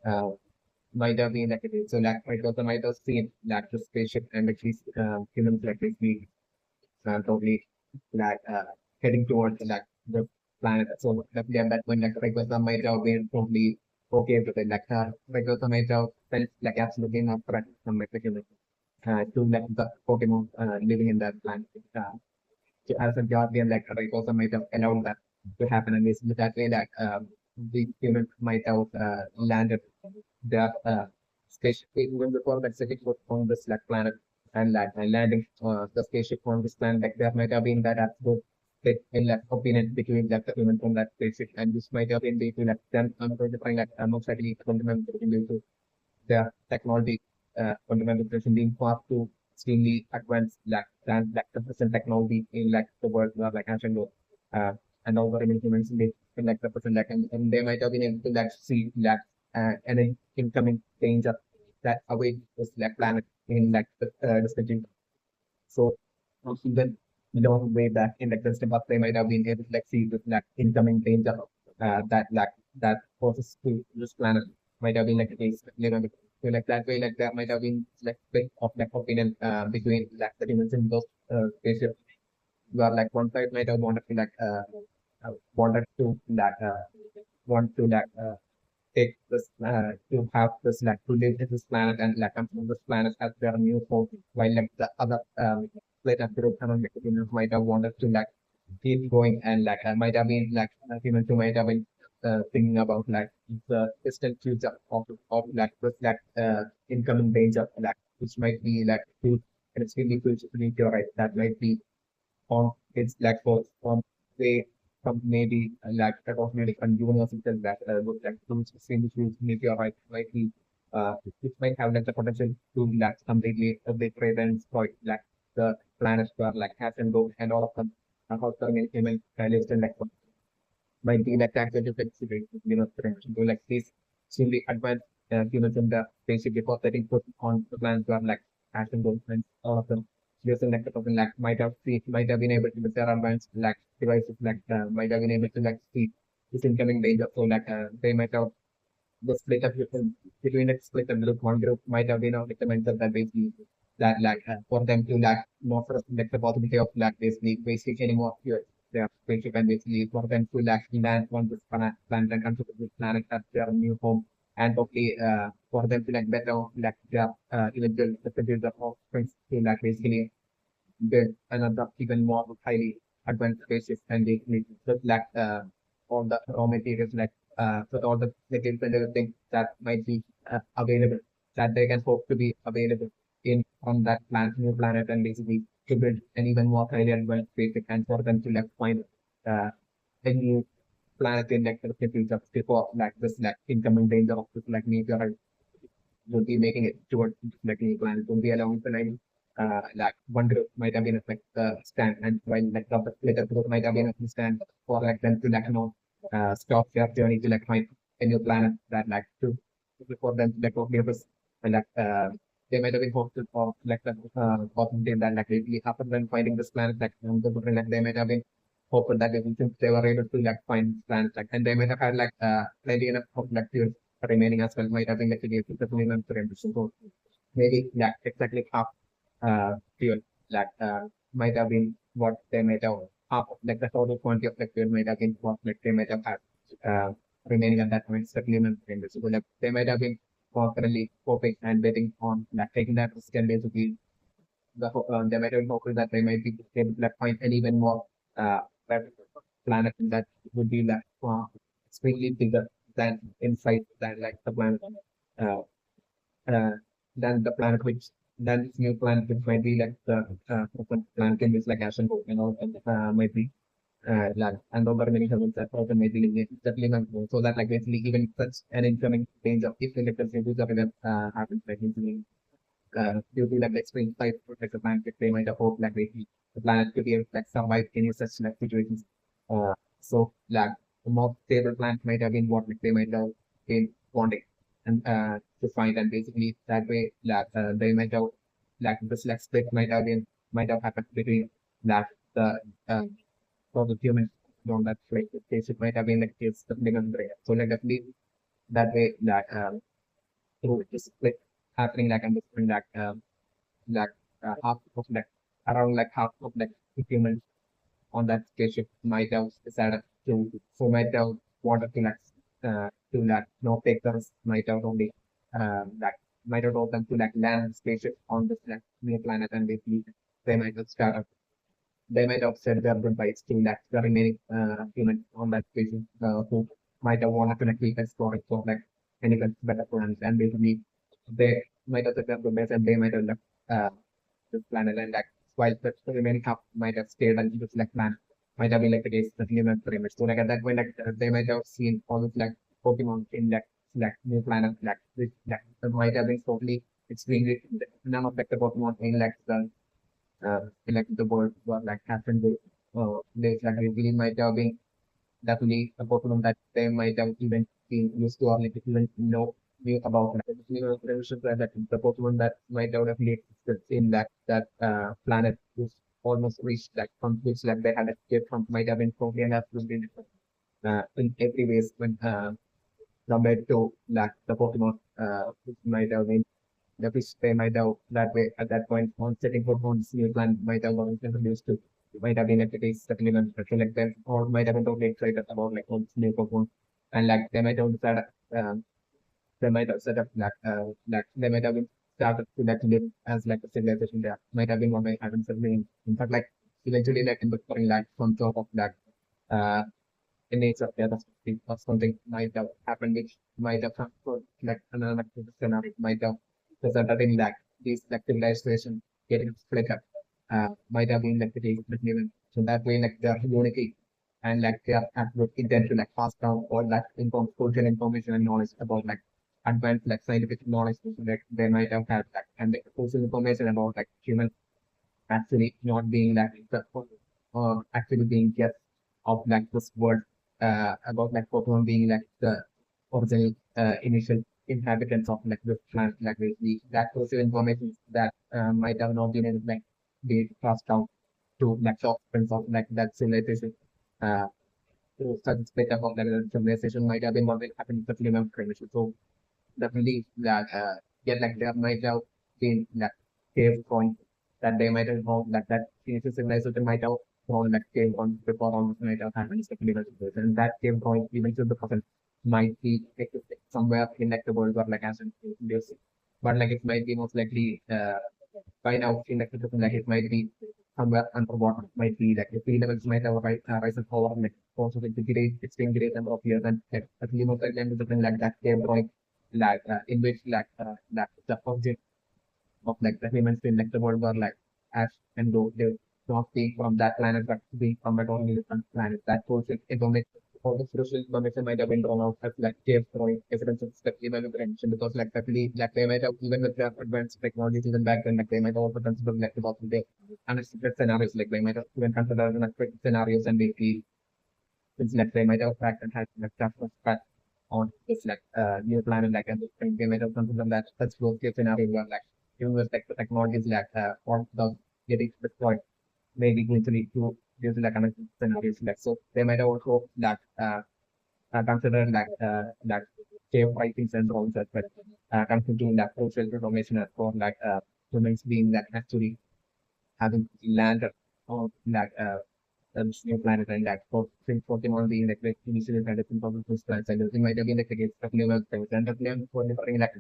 uh, might have been like it is. So like Rayquaza might have seen like the spaceship and like these humans like basically totally like heading towards like the planet. So yeah, that when like Rayquaza might have been totally okay with it. Like Rayquaza might have felt like absolutely not threat from like the human to like the Pokemon living in that planet. As a guardian, like Rayquaza might have allowed that to happen, and it's that way that the humans might have landed their spaceship even before that setting foot on this like planet and landing the spaceship on this planet. Like there might have been that absolute split in like opinion between like the human from that spaceship, and this might have been due to like them identifying like most likely fundamental due to their technology fundamental being far too extremely advanced than like the present technology in like the world where like ancient world uh, and all the remaining humans in like the present like and they might have been able to like see like any incoming danger that await this like planet in like the distant so even long way back in like the past, they might have been able to like see this like incoming danger that poses to this planet might have been like the case later. So like that way, like there might have been like bit of like opinion between like the humans in those spaceships. Where like one side might have wanted to like want to like take this to have this like to live in this planet and like come from this planet as their new home while like the other later group among the humans might have wanted to like keep going and like might have been like humans who might have been thinking about like the distant future of like this like incoming danger like which might be like huge and it's really huge meteorite that might be on its like from way from maybe like that of maybe a university that would like to extremely huge meteorite might be it might have like the potential to like completely obliterate and destroy like the planets where like has and go and all of them how certain human lives in like might be like taxation flexibility, to like these extremely advanced humans in the spaceship before setting foot on the planet where like action goals and all of them using like the person like might have been able to with their advanced like devices like might have been able to like see this incoming danger. So like they might have the split up between the split and group one group might have been recommended that basically that like for them to like not for like the possibility of like basically anymore here their spaceship and basically for them to like land on this planet and consider this planet as their new home and hopefully for them to like better like their individual the of things to like basically build another even more highly advanced spaceship and they need just like all the raw materials like so all the materials and everything that might be available that they can hope to be available in on that planet, new planet and basically to build an even more highly advanced spaceship and for them to like find uh, a new planet in like the future before like this like incoming danger of this like meteorite would be making it towards like new planet would be along the line. Like one group might have been like the stand, and while like the later group might have been at the stand for like them to like stop their journey to like find a new planet that like to before them to like go near this and like they might have been hopeful for like the possibility that like really after them finding this planet like they might have been hopeful that since they were able to like find plants like and they might have had like plenty enough of like fuel remaining as well might have been like the minimum for ambition. So maybe like exactly half fuel like might have been what they might have half of like the total quantity of like fuel might have been what like they might have had uh, remaining at that point supplement for ambition. So like they might have been currently hoping and betting on like taking that risk and basically they might have been hoping that they might be able to like find an even more uh, planet that would be like extremely bigger than inside than like the planet uh, uh, than the planet which than this new planet which might be like the present planet in which like Ashen and all might be. like and over many heavens that automatically settling on so that like basically even such an incoming range of if electric changes of event happens like easily due to like the extreme size protect the planet they might have hoped like basically the planet could be able to like survive any such like situations. So like a more stable planet might have been what like they might have been wanting and to find and basically that way like they might have like this like split might have happened between that the for the humans on that like the case it might have been like case the bigger brain. So like definitely that way that through this split happening like understanding like half of like around like half of like the humans on that spaceship might have decided to so might have wanted to like no take the risk might have only like might have told them to like land the spaceship on this like new planet and basically they might have started they might have said their goodbyes to like the remaining humans on that species who might have wanted to like keep exploring for like any kind of better plans and basically they might have said their goodbyes and they might have left this planet and like while the remaining half might have stayed and this like planet might have been like the case that human pretty much. So like at that point like they might have seen all this like Pokemon in like new planet like this like that might have been totally extremely none of like the Pokemon in like the like the world was like happened with they like really might have been definitely a Pokemon that they might have even been used to or like even know knew about like that the Pokemon that might have definitely existed in planet was almost reached like from which like they had escaped from might have been totally and absolutely different in every ways when compared to like the Pokemon which might have been the fish they might have that way at that point on setting foot on this new plant might have always introduced to might have been at the case settlement like them or might have been totally excited about like on this new Pokemon and like they might have decided they might have set up like they might have been started to like live as like a civilization there might have been what I haven't said in fact like eventually like in the like from top of that uh in nature yeah that's or something might have happened which might have happened like another like, scenario might have resulted in like this like civilization getting split up might have been like the case between so that way like they are unity and like they are absolute intent to like pass down all that social information and knowledge about like advanced like scientific knowledge like they might have had like and the social information about like human actually not being like the actually being guest of like this world about like Pokemon being like the original initial inhabitants of like this planet like that social information that might have not been able to like be passed down to like the offspring of like that civilization uh to such split up of that civilization might have been what happened with the human creation. So definitely that yeah like there might have been that cave point that they might have found that ancient civilization might have found that cave point before all this might have happened is the critical situation. And that cave point even to the present might be existing somewhere in like the world or like as in this but like it might be most likely by now in like the present like it might be somewhere underwater might be like the sea levels might have risen over like also like the great extreme great number of years and like at least most likely something like that cave point like in which like the object of like the humans in like the world were like ash and though they not being from that planet but being from a totally different planet. That social information all the social information might have been drawn out as like cave point evidence of the human intervention because like definitely like they might have even with their advanced technologies even back then like they might have also consider like the possible unexpected scenarios like they might have even considered unexpected scenarios and they feel since like they might have fact and had like that was on this like new planet like and they might have something like that such worst case scenario where like even with like the technologies like or the getting destroyed maybe going to need to use like another scenarios like so they might have also like consider like cave writings and all that but considering that social information as for like humans being that actually having landed on like new planet and like for since Pokemon being like initially kind of important for plants and everything might have been like the case of new things and the new for different like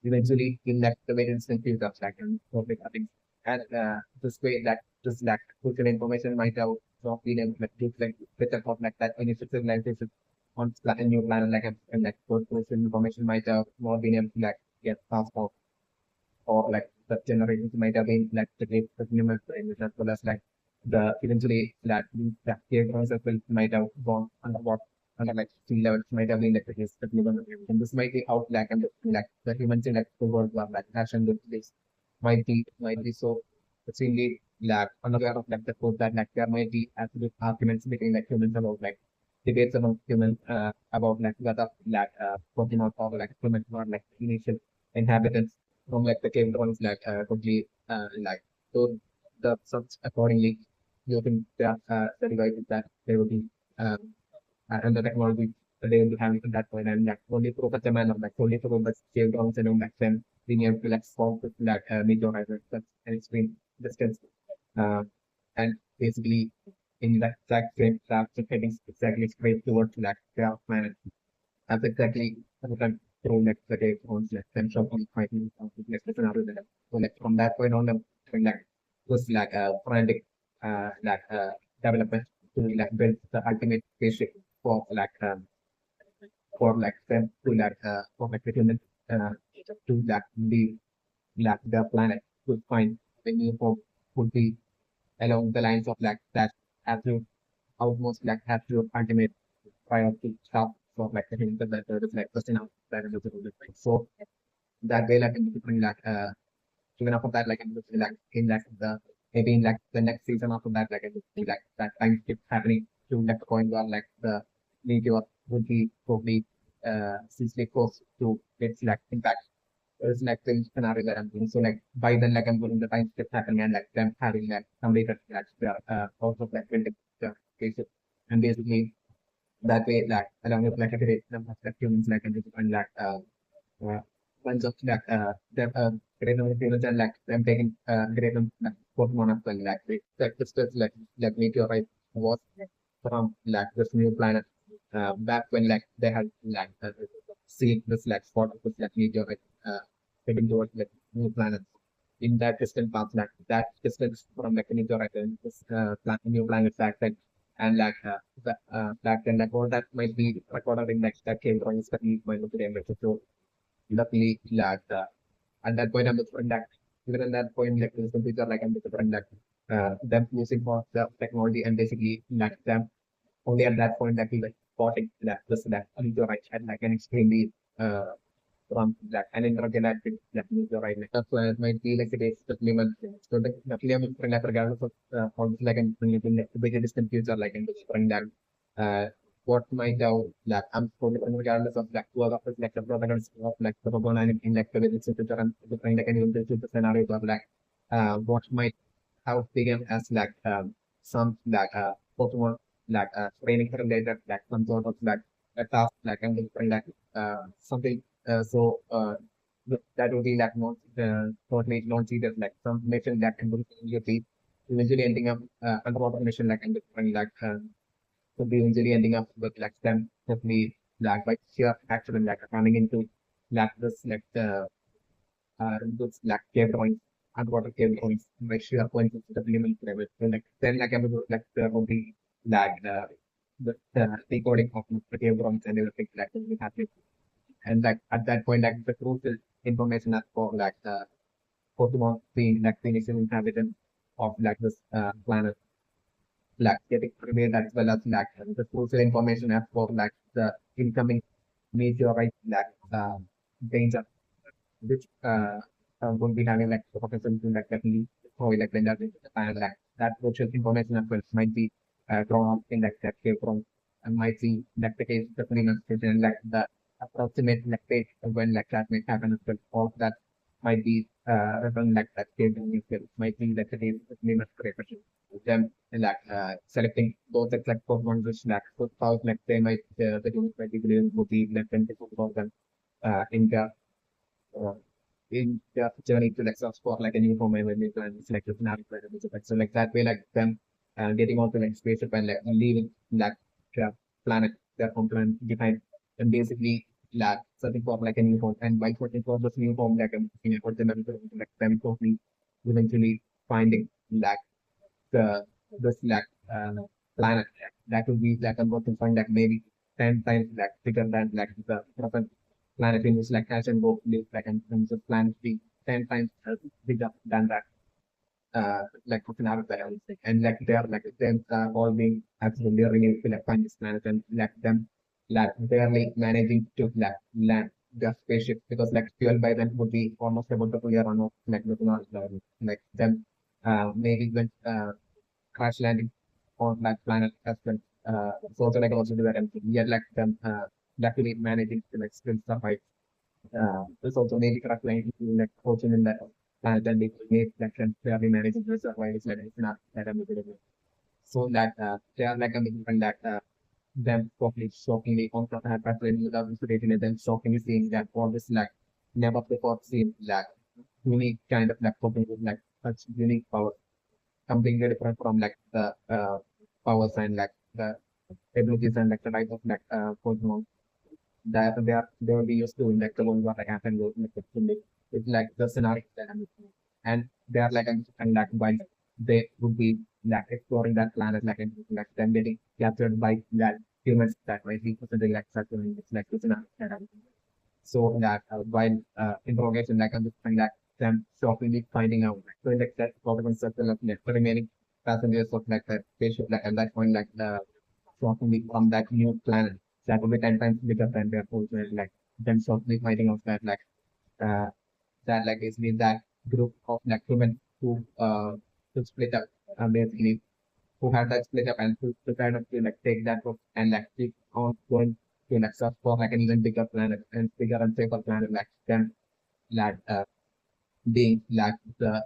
eventually in like the very instant field of like for big things and this way that just like social information might have not been able to like better for like that initial civilization on a new planet like and like social information might have not been able to like get passed out or like the generations might have been like the great human as well as like the eventually that cave concept will might have gone under what under like sea levels might have been like the case that we were and this might be out like the humans in like the world war like fashion this might be so extremely like unaware of like the code that like there might be absolute arguments between like humans about like debates among humans about like whether like Pokemon or like humans or like initial inhabitants from like the cave dwellings like could be like so the such accordingly using the devices that they will be um, and the technology that they will be having at that point and like only through such a manner like only through the cave dwellings and like them being able to like form with like meteorites that's an extreme distance uh, and basically in that exact same track heading exactly straight towards like their planet that's exactly what I'm through next the day on like them showing fighting next scenario that so like from that point on the like was like a frantic like development to like build the ultimate spaceship for like for like them to like for like the human uh to like be like the planet would find the new home would be along the lines of like that absolute almost like absolute ultimate priority stuff for like the human that there is like question out that is a little bit so that way like in between like even after that like in between like in like the maybe in like the next season after that like it would be like that time keeps happening to like the point where like the meteor would be probably seriously close to its like impact. It's like the scenario that I'm doing. So like by then like I'm going the time kept happening and like them having like completed like the also like building the cases and basically that way like along with like a great number of humans like and like bunch of like them great number of humans and like them taking great number like Pokemon as well like they like this was like meteorite was from like this new planet back when like they had like seen this like spot of this like meteorite heading towards like new planets in that distant path like that distance from like the meteorite and this new planet back then and like back then like all that might be recorded in like that came from is that we might look at the so luckily like at that point I'm the friend that even at that point like this computer like I'm the friend that them using for the technology and basically like them only at that point that we like spotting that this that meteorite had like an extremely from that and intergalactic that meteorite like that's why it might be like it is the limit so the limit like regardless of almost like an like the bigger distant future like in the spring that uh what might have like I'm probably regardless of like whoever of like the protagonist of like the Pokemon in like the future and the kind like any of the scenarios of like what might have begun as like some like Pokemon like training related like some sort of like a task like and different like something so that would be like not totally non-serious like some mission that can be eventually ending up underwater mission like and different like could be eventually ending up with like them definitely like by sheer accident like running into like this like those like cave drawings underwater cave drawings by sheer coincidence the minimal level so like then like I'm like there will be like the decoding of the cave drawings and everything like will be happening and like at that point, like the crucial information as for like the Pokemon being like the initial inhabitant of like this planet, like getting revealed as well as like the crucial information as for like the incoming meteorite like danger, which will be having like the potential to like definitely destroy like the entire planet. Like that crucial information as well might be drawn up in like that cave from and might be like the case definitely not and like the approximate like date of when like that may happen as well. All of that might be when like that cave might be like the case definitely not correct. Them like selecting those exact Pokemon which like so how like they might the unit might be believed would be like 20,000 in the uh, in the journey to like search for like a new home and when they plan select the scenario for it. So like that way like them getting onto like spaceship and like leaving like the planet their home planet behind and basically like searching for like a new home and by searching for this new home like you know for them like them totally eventually finding like the this like planet that would be like I'm going to find like maybe 10 times like bigger than like the present planet in which like Ash and Both live like and the planet be 10 times bigger than that. like scenario that I would say. And like they are like them all being absolutely really like find this planet and like them like barely managing to like land their spaceship because like fuel by then would be almost about to clear on like looking on like them maybe when crash landing on that planet as well. It's also like also do that and yet like them luckily managing to like still survive. There's also maybe crash landing like fortune in that planet and they made like them fairly managing to survive. It's not that amazing. So that they are like a different that them shockingly on pattern without inspiration and then shockingly seeing that all this like never before seen like unique kind of like coping with like such unique power completely different from like the powers and like the abilities and like the type of like Pokemon that they will be used to in like the one what like happened with like it's like the scenario that I'm looking at. And they are like and like while they would be like exploring that planet like them getting captured by that humans that might be considering like such it's like the scenario that I'm looking at. So that while interrogation, like understanding that them shockingly finding out, like, so like that Pokemon circle of like, the remaining passengers of like that spaceship, like at that point, like the shockingly from that new planet that will be 10 times bigger than their whole planet, like them shockingly finding out uh, that like basically that group of like humans who split up basically who had that split up and to kind of to like take that book and like keep on going to like search for like an even bigger planet and bigger and safer planet like them like being like the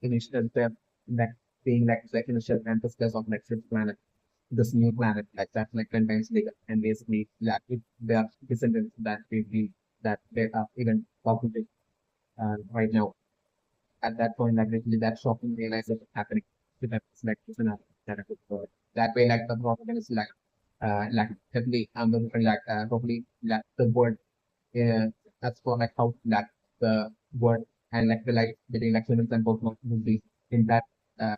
initial step like being like the initial ancestors of like fifth planet this new planet like that's like 10 times bigger and basically like if they are descendants that we feel that they are even populated right now at that point, like literally that shocking realization happening to that like that I could provide. That way, like the problem is like definitely I'm going to like hopefully like the word that's for like how like the word and like the like between like humans and Pokemon would be in that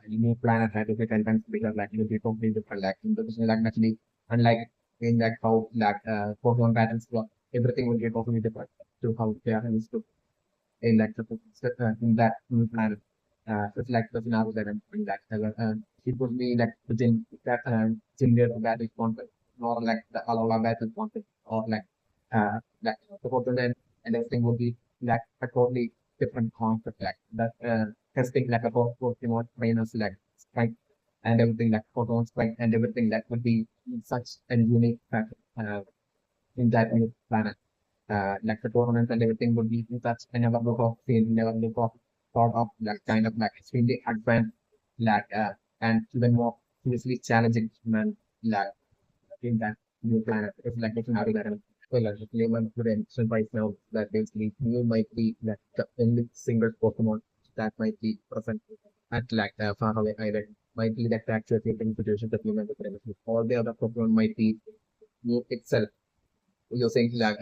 new planet that will be 10 times bigger like it will be totally different like in the like actually unlike in like how like Pokemon patterns work everything will be totally different to how they are used to in like in that planet. It's like the scenario that I'm doing that. It would be like within that gender battle conflict, or like the Alola battle conflict, or like the Pokemon and everything would be like a totally different concept. Like that testing like a Pokemon trainers like strength and everything like Pokemon strength and everything that would be such a unique factor in that new planet like the tournaments and everything would be in such a never look of scene, never look of sort of like kind of like extremely advanced like and even more seriously challenging man like in that new planet. It's like looking out of that well like the layman would mention right now that basically you might be like the only single Pokemon that might be present at like a faraway island might be like the actual situation that human would all the other Pokemon might be you itself using like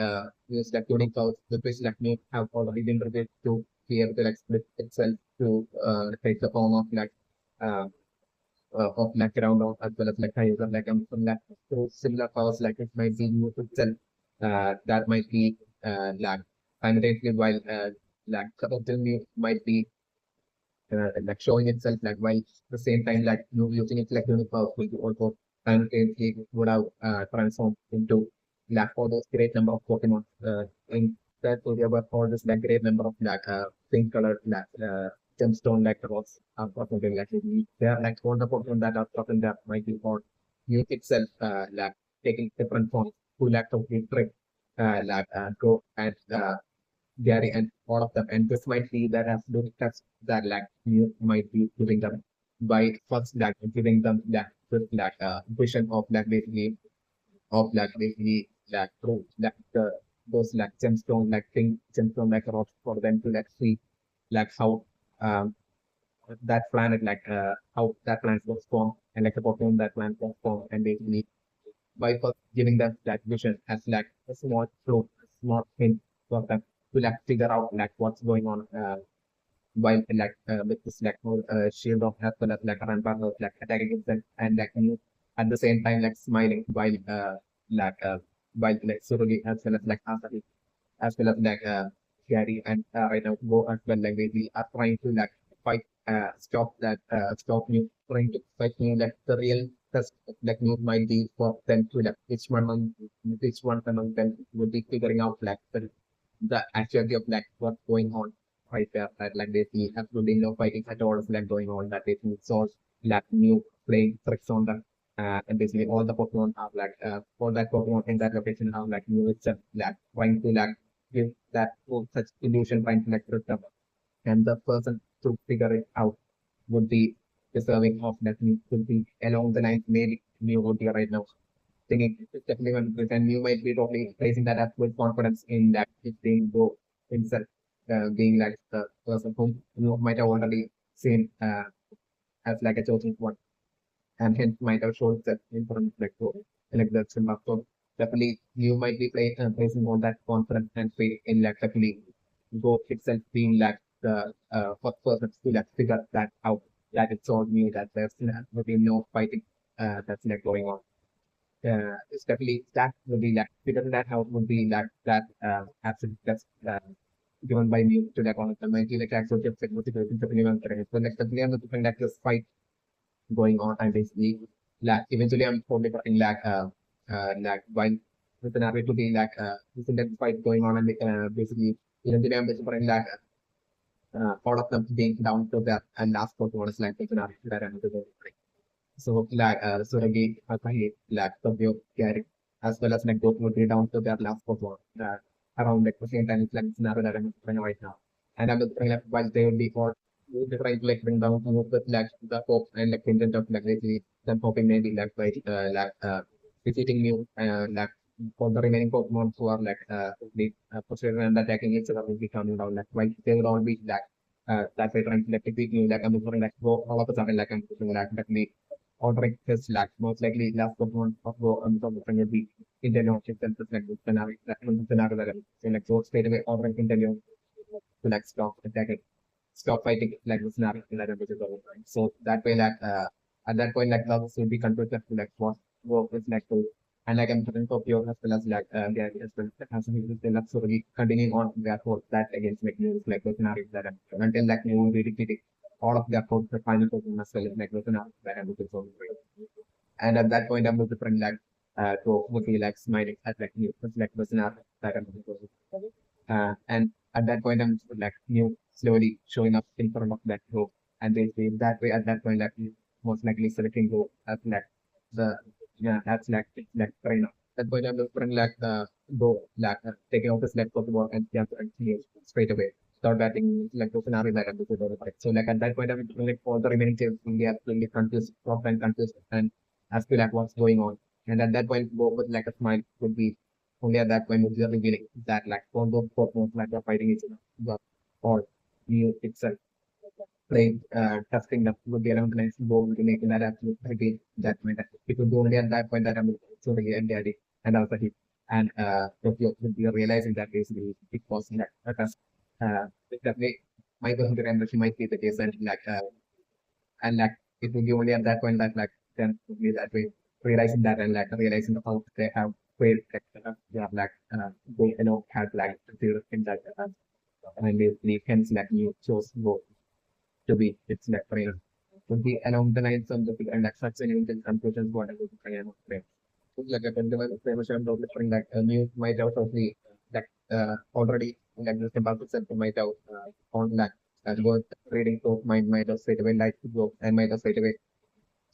use like tuning codes which like may have already been prepared to be able to like split itself to take the form of like Groudon as well as like Kyogre like from like so similar powers like it might be used itself that might be like simultaneously while like certainly might be like showing itself like while the same time like you using it like unique powers will be also simultaneously would have transformed into like all those great number of Pokemon in that area were all this like great number of like pink colored like gemstone like rocks or something like they are like all the Pokemon that are present there might be for you itself like taking different forms who like to trick go and Gary and all of them. And this might be that absolute test that like you might be giving them by first like giving them that first like vision of basically like through like the those like gemstone like thing gemstone like rocks for them to like see like how um that planet like how that planet was formed and like the Pokemon that planet was formed and basically by first giving them that vision as like a small clue, a small hint for them to like figure out like what's going on while like with this like whole shield of as well as like a rampart of like attacking itself and like you at the same time like smiling like while like Surugi as well as like Asahi as well as like Gary and right now Go as well like they are trying to like fight stop you trying to fight me like the real test like you might be for them to like which one among them would be figuring out like the actuality of like what's going on right there that like they see absolutely no fighting at all like going on that they see source like new playing tricks on them and basically all the Pokemon have like all that Pokemon in that location have like new itself like trying to like give that full such illusion trying to like trick them and the person to figure it out would be deserving of that need could be along the lines maybe me would be right now thinking it's definitely one and you might be totally placing that up with confidence in that it being go himself being like the person whom you might have already seen as like a chosen one and hence might have shown that in front of like the cinema. So definitely you might be placing all that confidence and faith in like definitely go itself being like the first person to like figure that out. That it's all new that there's maybe no fighting that's like going on. It's definitely that would be like figuring that out would be like that absolute that's given by me to like one of the mighty like actual tips like motivation to anyone. So like definitely I'm looking like this fight going on and basically like eventually I'm probably putting like while the scenario to be like this intense fight going on and basically eventually I'm basically putting like all of them being down to that and last photo was like the scenario that I'm doing. So like Suragi, Akahi, like Tabio, Gary, as well as like those would be down to their last photo around like the same time it's like scenario that I'm doing right now. And I'm looking like while they would be all they're trying to like bring down some of the like the hope and like intent of like basically them hoping maybe like by defeating new like for the remaining Pokemon who are like the pursuing and attacking each other will be coming down like while they will all be like that way trying to like defeat new like I'm looking like go all of a sudden like I'm looking like me ordering his like most likely last Pokemon of go from the be Intellion and like the scenario that I'm saying like go straight away ordering Intellion to like stop attacking stop fighting like the scenario that which is over. So that way like at that point like levels will be converted to like what work is like to and like I'm talking for pure as well as like Gary as well as they love so really continuing on their code that against like news like the scenario that I'm until like you will be repeating all of their code the final code as well as like the scenario that I'm looking for. And at that point I'm looking for like to would be like smiling at like you like the scenario that I'm looking for. And at that point, I'm like new slowly showing up in front of that group, and they say that way. At that point, like you most likely selecting go as like the yeah that's like trainer. At that point, I'm looking like go like taking off his leg of the ball and jump and straight away. Start batting like the scenario that I'm looking for. So like at that point, I'm like all the remaining teams will be absolutely confused, top and confused, and as to like what's going on. And at that point, go with like a smile would be only at that point would be revealing that like all those Pokemon like are fighting each other or you itself playing testing that would be around the next goal to making that absolute again that point that it would be only at that point that I'm so really and daddy and also hit and if you're realizing that basically it was like a test that way my person to remember she might be the case and like it will be only at that point that like then would be that way realizing that and like realizing how they have failed like they have like they had like zero in that and they hence like you chose go to be it's like prayer would be along the lines of the and like such an intelligent conclusions whatever the prayer of prayer. Like a development prayer was like you might have totally like already like just about to set might have on that and go reading so might have straight away like to go and might have straight away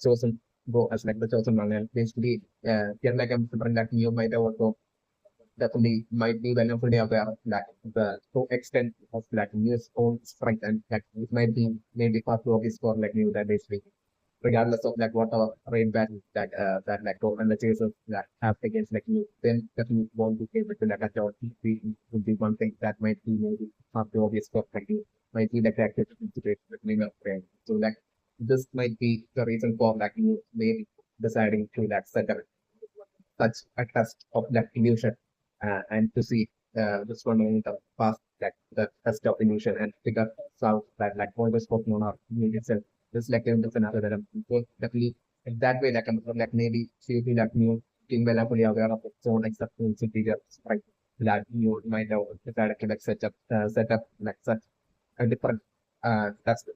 chosen go as like the chosen one and basically yeah like I'm like you might have also definitely might be well fully aware of like the full extent of like news own strength and like it might be maybe far too obvious for like you that basically regardless of like what our rate value that like token the chasers that have against like you then definitely won't be able to like account would be one thing that might be maybe far too obvious for like you might be the character to integrate with me friend. So like this might be the reason for like you maybe deciding to like set up such a test of that illusion and to see this one in the past like the test of illusion and figure out that like all this Pokemon are unique itself. Just like in the scenario that I'm so definitely in that way like I'm like maybe she be like new being well fully aware of its own acceptance interior right that you might have decided to like set up like such a different test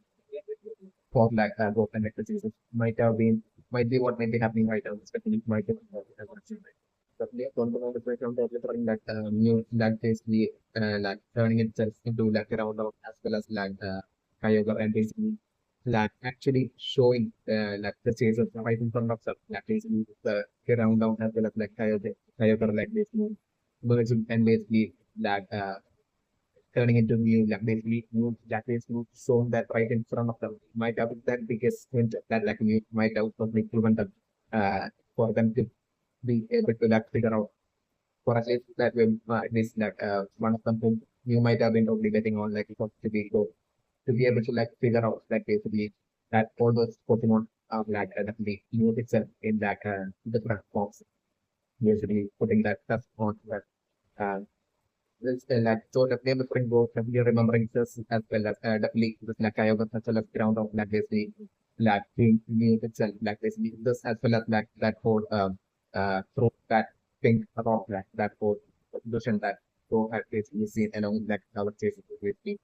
for like growth and like diseases might be what might be happening right now, especially might be but they don't know the breakdown delivering that new that basically like turning itself into like a round of as well as like Kyogre and basically like actually showing like the chases right in front of them like basically the round down as well as like Kyogre like basically merging and basically like turning into new like basically new that is new shown that right in front of them might have that biggest hint that like you might have something prevented for them to be able to like figure out for at least that way at least like one of them whom you might have been totally betting on like for to be go to be able to like figure out that basically that all those Pokemon are like definitely use itself in that different forms basically putting that stuff on that uh, like so definitely different goals definitely remembering this as well as definitely this like Kyogre as well as ground of like basically like being new itself like basically this as well as like that whole throw that pink rock like that whole illusion that so has basically seen along like our chases basically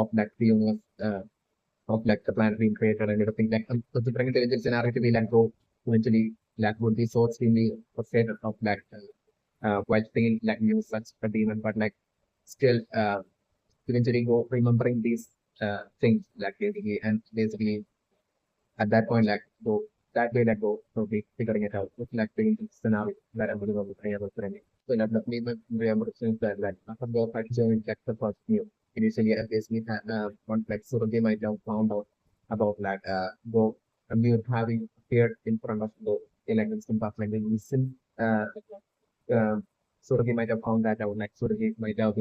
of like the universe of like the planet being created and everything like considering intelligence scenario to be like go eventually like would be so extremely frustrated of like while thinking like news such a demon, but like still eventually go remembering these things like basically and basically at that point like go that way like go so be figuring it out with like the scenario that I'm going to be able to training. So like the me remember since that like after the fight journey like the first new initially I basically had one like sort of game I don't found out about like go a mute having appeared in front of the like instant path like the recent uh, Suragi might have found that out. Like Suragi might have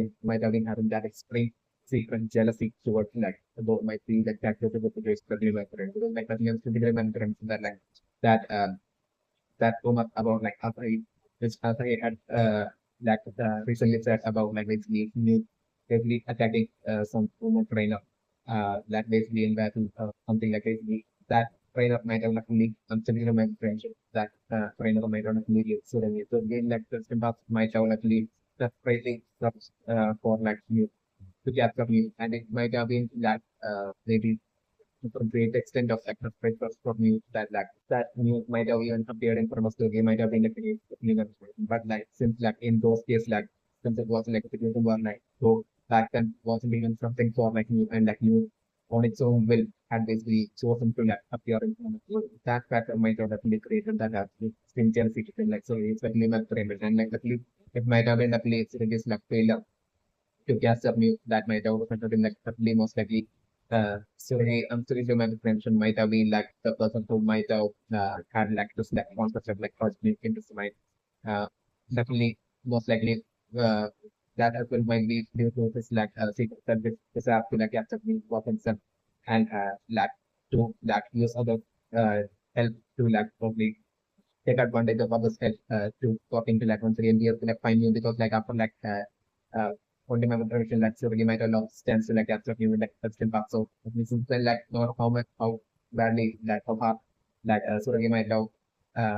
been having that extreme secret jealousy towards like about might be like that with the situation because like nothing else to be remembered that like that that rumor about like Asahi which Asahi had like recently said about like basically basically attacking some woman trainer that basically in battle something like basically that trainer might have luckily considering my friendship that trainer might have luckily so then so again like the symptoms might have luckily the phrasing stuff for like you to capture you and it might have been that maybe to a great extent of sacrifice from you that like that you might have even appeared in front of the game might have been like but like since like in those cases like since it was like a situation where like so back then wasn't even something for like you and like you on its own will had basically chosen to like appear in front of you. That factor might have definitely created that sincere situation like so it's like limit framework and like at least it might have been at least it is like failure to catch up new that might have resulted in like probably most likely I'm sorry to my mention might have been like the person who might have had like this like concept of like cosmic into mind. Uh, definitely most likely uh, that as well might be due to this like secret service this have to like catch up new weapons and like to like use other uh help to like probably take advantage of others' help to talking to like once again be able to like find you because like after like only my motivation like so really might have lost chance to like capture you with like substance back. So this is then like not how much how badly like how hard like so really might have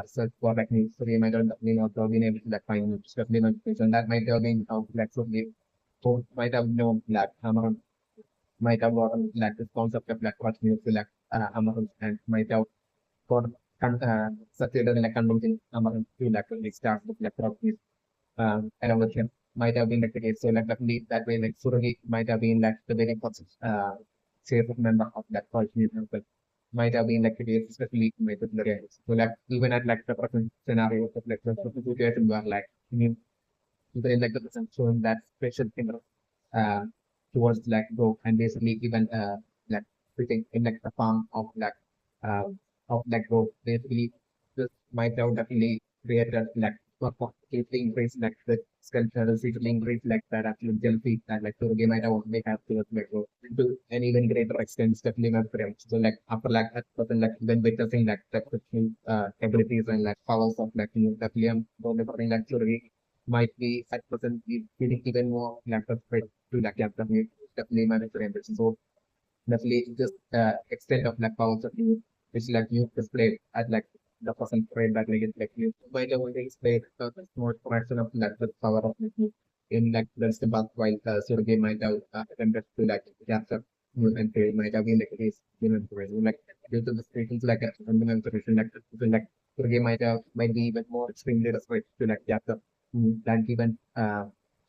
search for like me so really might have not been able to like find you especially notification that might have been how like so who might have known like Amazon might have gotten like this concept of like what news to like Amazon and might have for succeeded in like convincing Amaran to like really start with like properties along with him might have been like the case. So like definitely that way like Suragi might have been like the very first safe member of that culture but might have been like the case especially with the games. So like even at like the present scenario of like the situation where like I mean even like the person showing that special thing uh towards like go and basically even like fitting in like the farm uh of like go basically this might have definitely created like completely increase like the sculptural secretly increase like that actual jealousy and like the game might have may have to like go to an even greater extent definitely not for him. So like after like that person like then witnessing like the abilities and like powers of like definitely I'm like might be at present feeling even more like afraid to like have the definitely manage their ambition. So definitely just extent of like powers of you which like you display at like the person frame that like you might have already displayed more fraction of like the power of you in like the path while so the game might have attempted to like capture and they might have been like a case, like due to the situations like a fundamental solution, like so they might be even more extremely desperate to like get the than even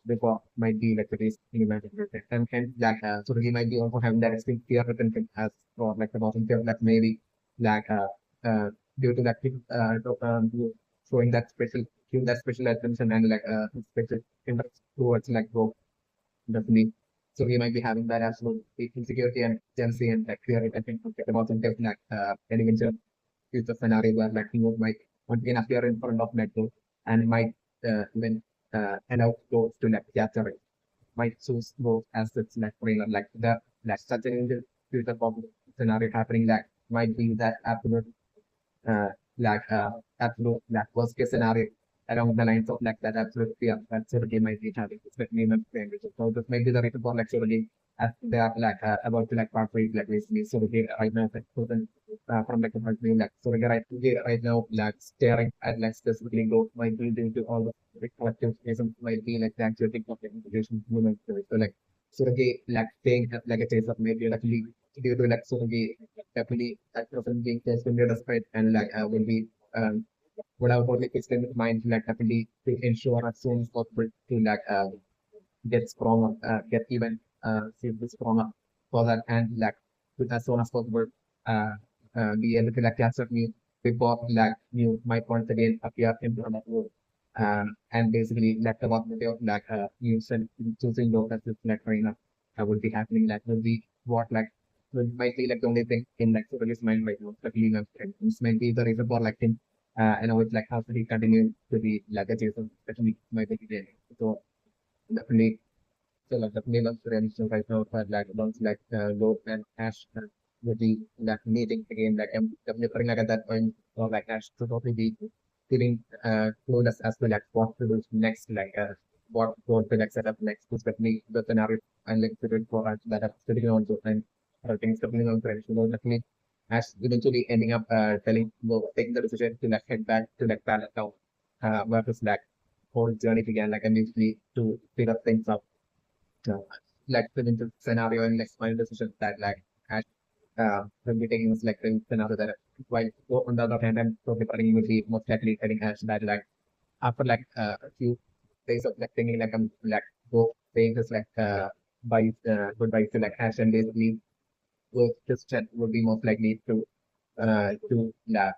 before might be like the case in humanity. And hence that so he might be also having that extreme fear retention as or like the mountain fear that maybe like due to that showing that special give that special attention and like special interest towards like go definitely. So we might be having that absolute insecurity and jealousy and like fear retention about something like any venture future scenario where like you might once again appear in front of Metro and might even allow those to like capture it. Might choose those as its like trailer like the like such an future possible scenario happening that might be that absolute uh, like absolute like worst case scenario along the lines of like that absolute fear that Surgery might be having, especially in the language. So this might be the reason for like Surgery as they are like about to like partake like basically Surgery right now like person from like the country like Surgery right now like staring at like specifically go might be due to all the collective ism might be like the actual thing of the integration movement. So like Surgery like staying at like a case of maybe like due to like Surgery definitely that person being tested in the respect and like will be would have only fixed in mind like definitely to ensure as soon as possible to like get stronger, get even seriously stronger for that and like with as soon as possible uh, be able to like capture new before like new might once again appear in front of you. And basically like the possibility of like you said choosing those as this like trainer would be happening like will be what like might be like the only thing in like Surrealist mind right now. The feeling of this might be the reason for like him and I would like how he continue to be like a Jason, especially my baby day. So definitely so like definitely love Surrealist right now but like once like Lope and Ash would be like meeting again like I'm definitely putting like at that point or like Ash to totally be feeling clueless as to like what to do next like what to like set up next especially the scenario and like figured for us that are sitting on to and things depending on friends. So definitely as eventually ending up telling well, taking the decision to like head back to like Pallet Town where this like whole journey began like initially to figure things out uh, like fit into scenario and like final decisions that like Ash will be taking this like scenario that while on the other hand I'm totally putting with the most likely telling Ash that like after like a few days of like thinking like I'm like go saying this like bye goodbye to like Ash and basically this chat would be most likely to like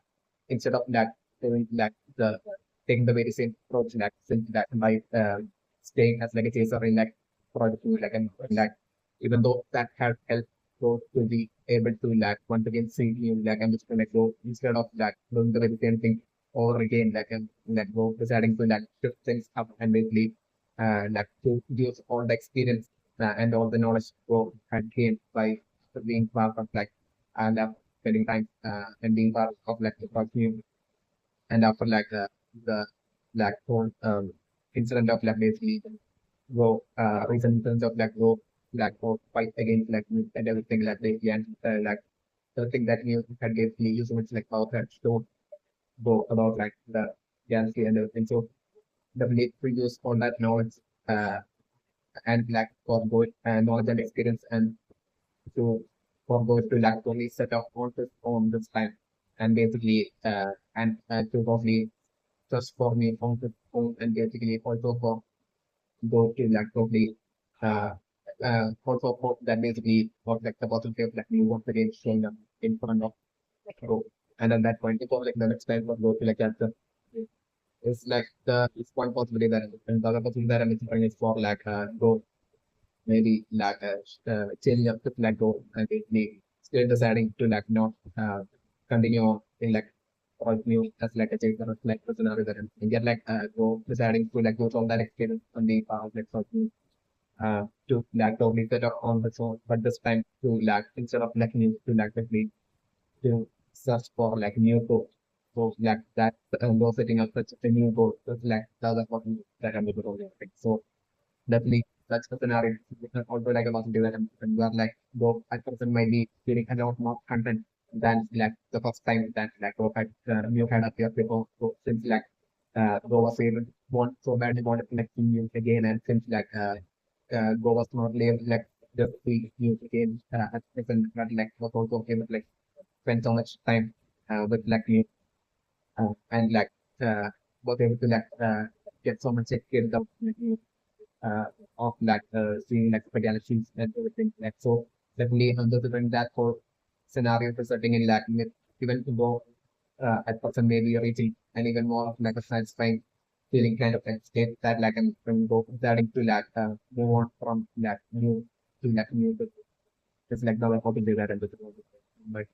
instead of like doing like the taking the very same approach like since that by staying as like a chaser in like project like and like even though that had helped go to be able to like once again see you like I'm just gonna go instead of like doing the very same thing over again like and like go deciding to like shift things up and basically like to use all the experience and all the knowledge go had gained by being part of like and spending time and being part of like the community and after like the like whole incident of like basically go recent incidents of like go like go fight against like me and everything like they and like the thing that you had basically use so much like power to go about like the galaxy and everything. So the need to use all that knowledge uh and like for both knowledge and experience and to for those to like only set up on this time and basically and to probably just for me on the phone and basically also for those to like probably uh also for that basically for like the possibility of like you once again showing up in front of go and at that point before like the next time for go to like that it's like the it's one possibility that and the other possibility that I'm thinking is for like go maybe like changing up the flag goal and basically still deciding to like not continue in like continue as like a change or like the scenario that and get like go deciding to like go from that experience on the path like something to like totally set up on the own but this time to like instead of like new to like basically to search for like new goals. So like that goal setting up such a new goal so like the other person that I'm able to do. So definitely, that's the scenario. Although like a lot of development where like go a person might be feeling a lot more content than like the first time that like go had new had appeared before. So since like go was able want so badly wanted to like see you again and since like go was not labeled like just we use the game as different like was also okay with like spend so much time with like you and like was able to like get so much skills out uh, of like seeing like the galaxies and everything like so definitely understanding that for scenario presenting in like even though a person may be reaching and even more of like a satisfying feeling kind of like state that like I'm from go starting to like move on from like new to like new just like now I'm hoping to do that and but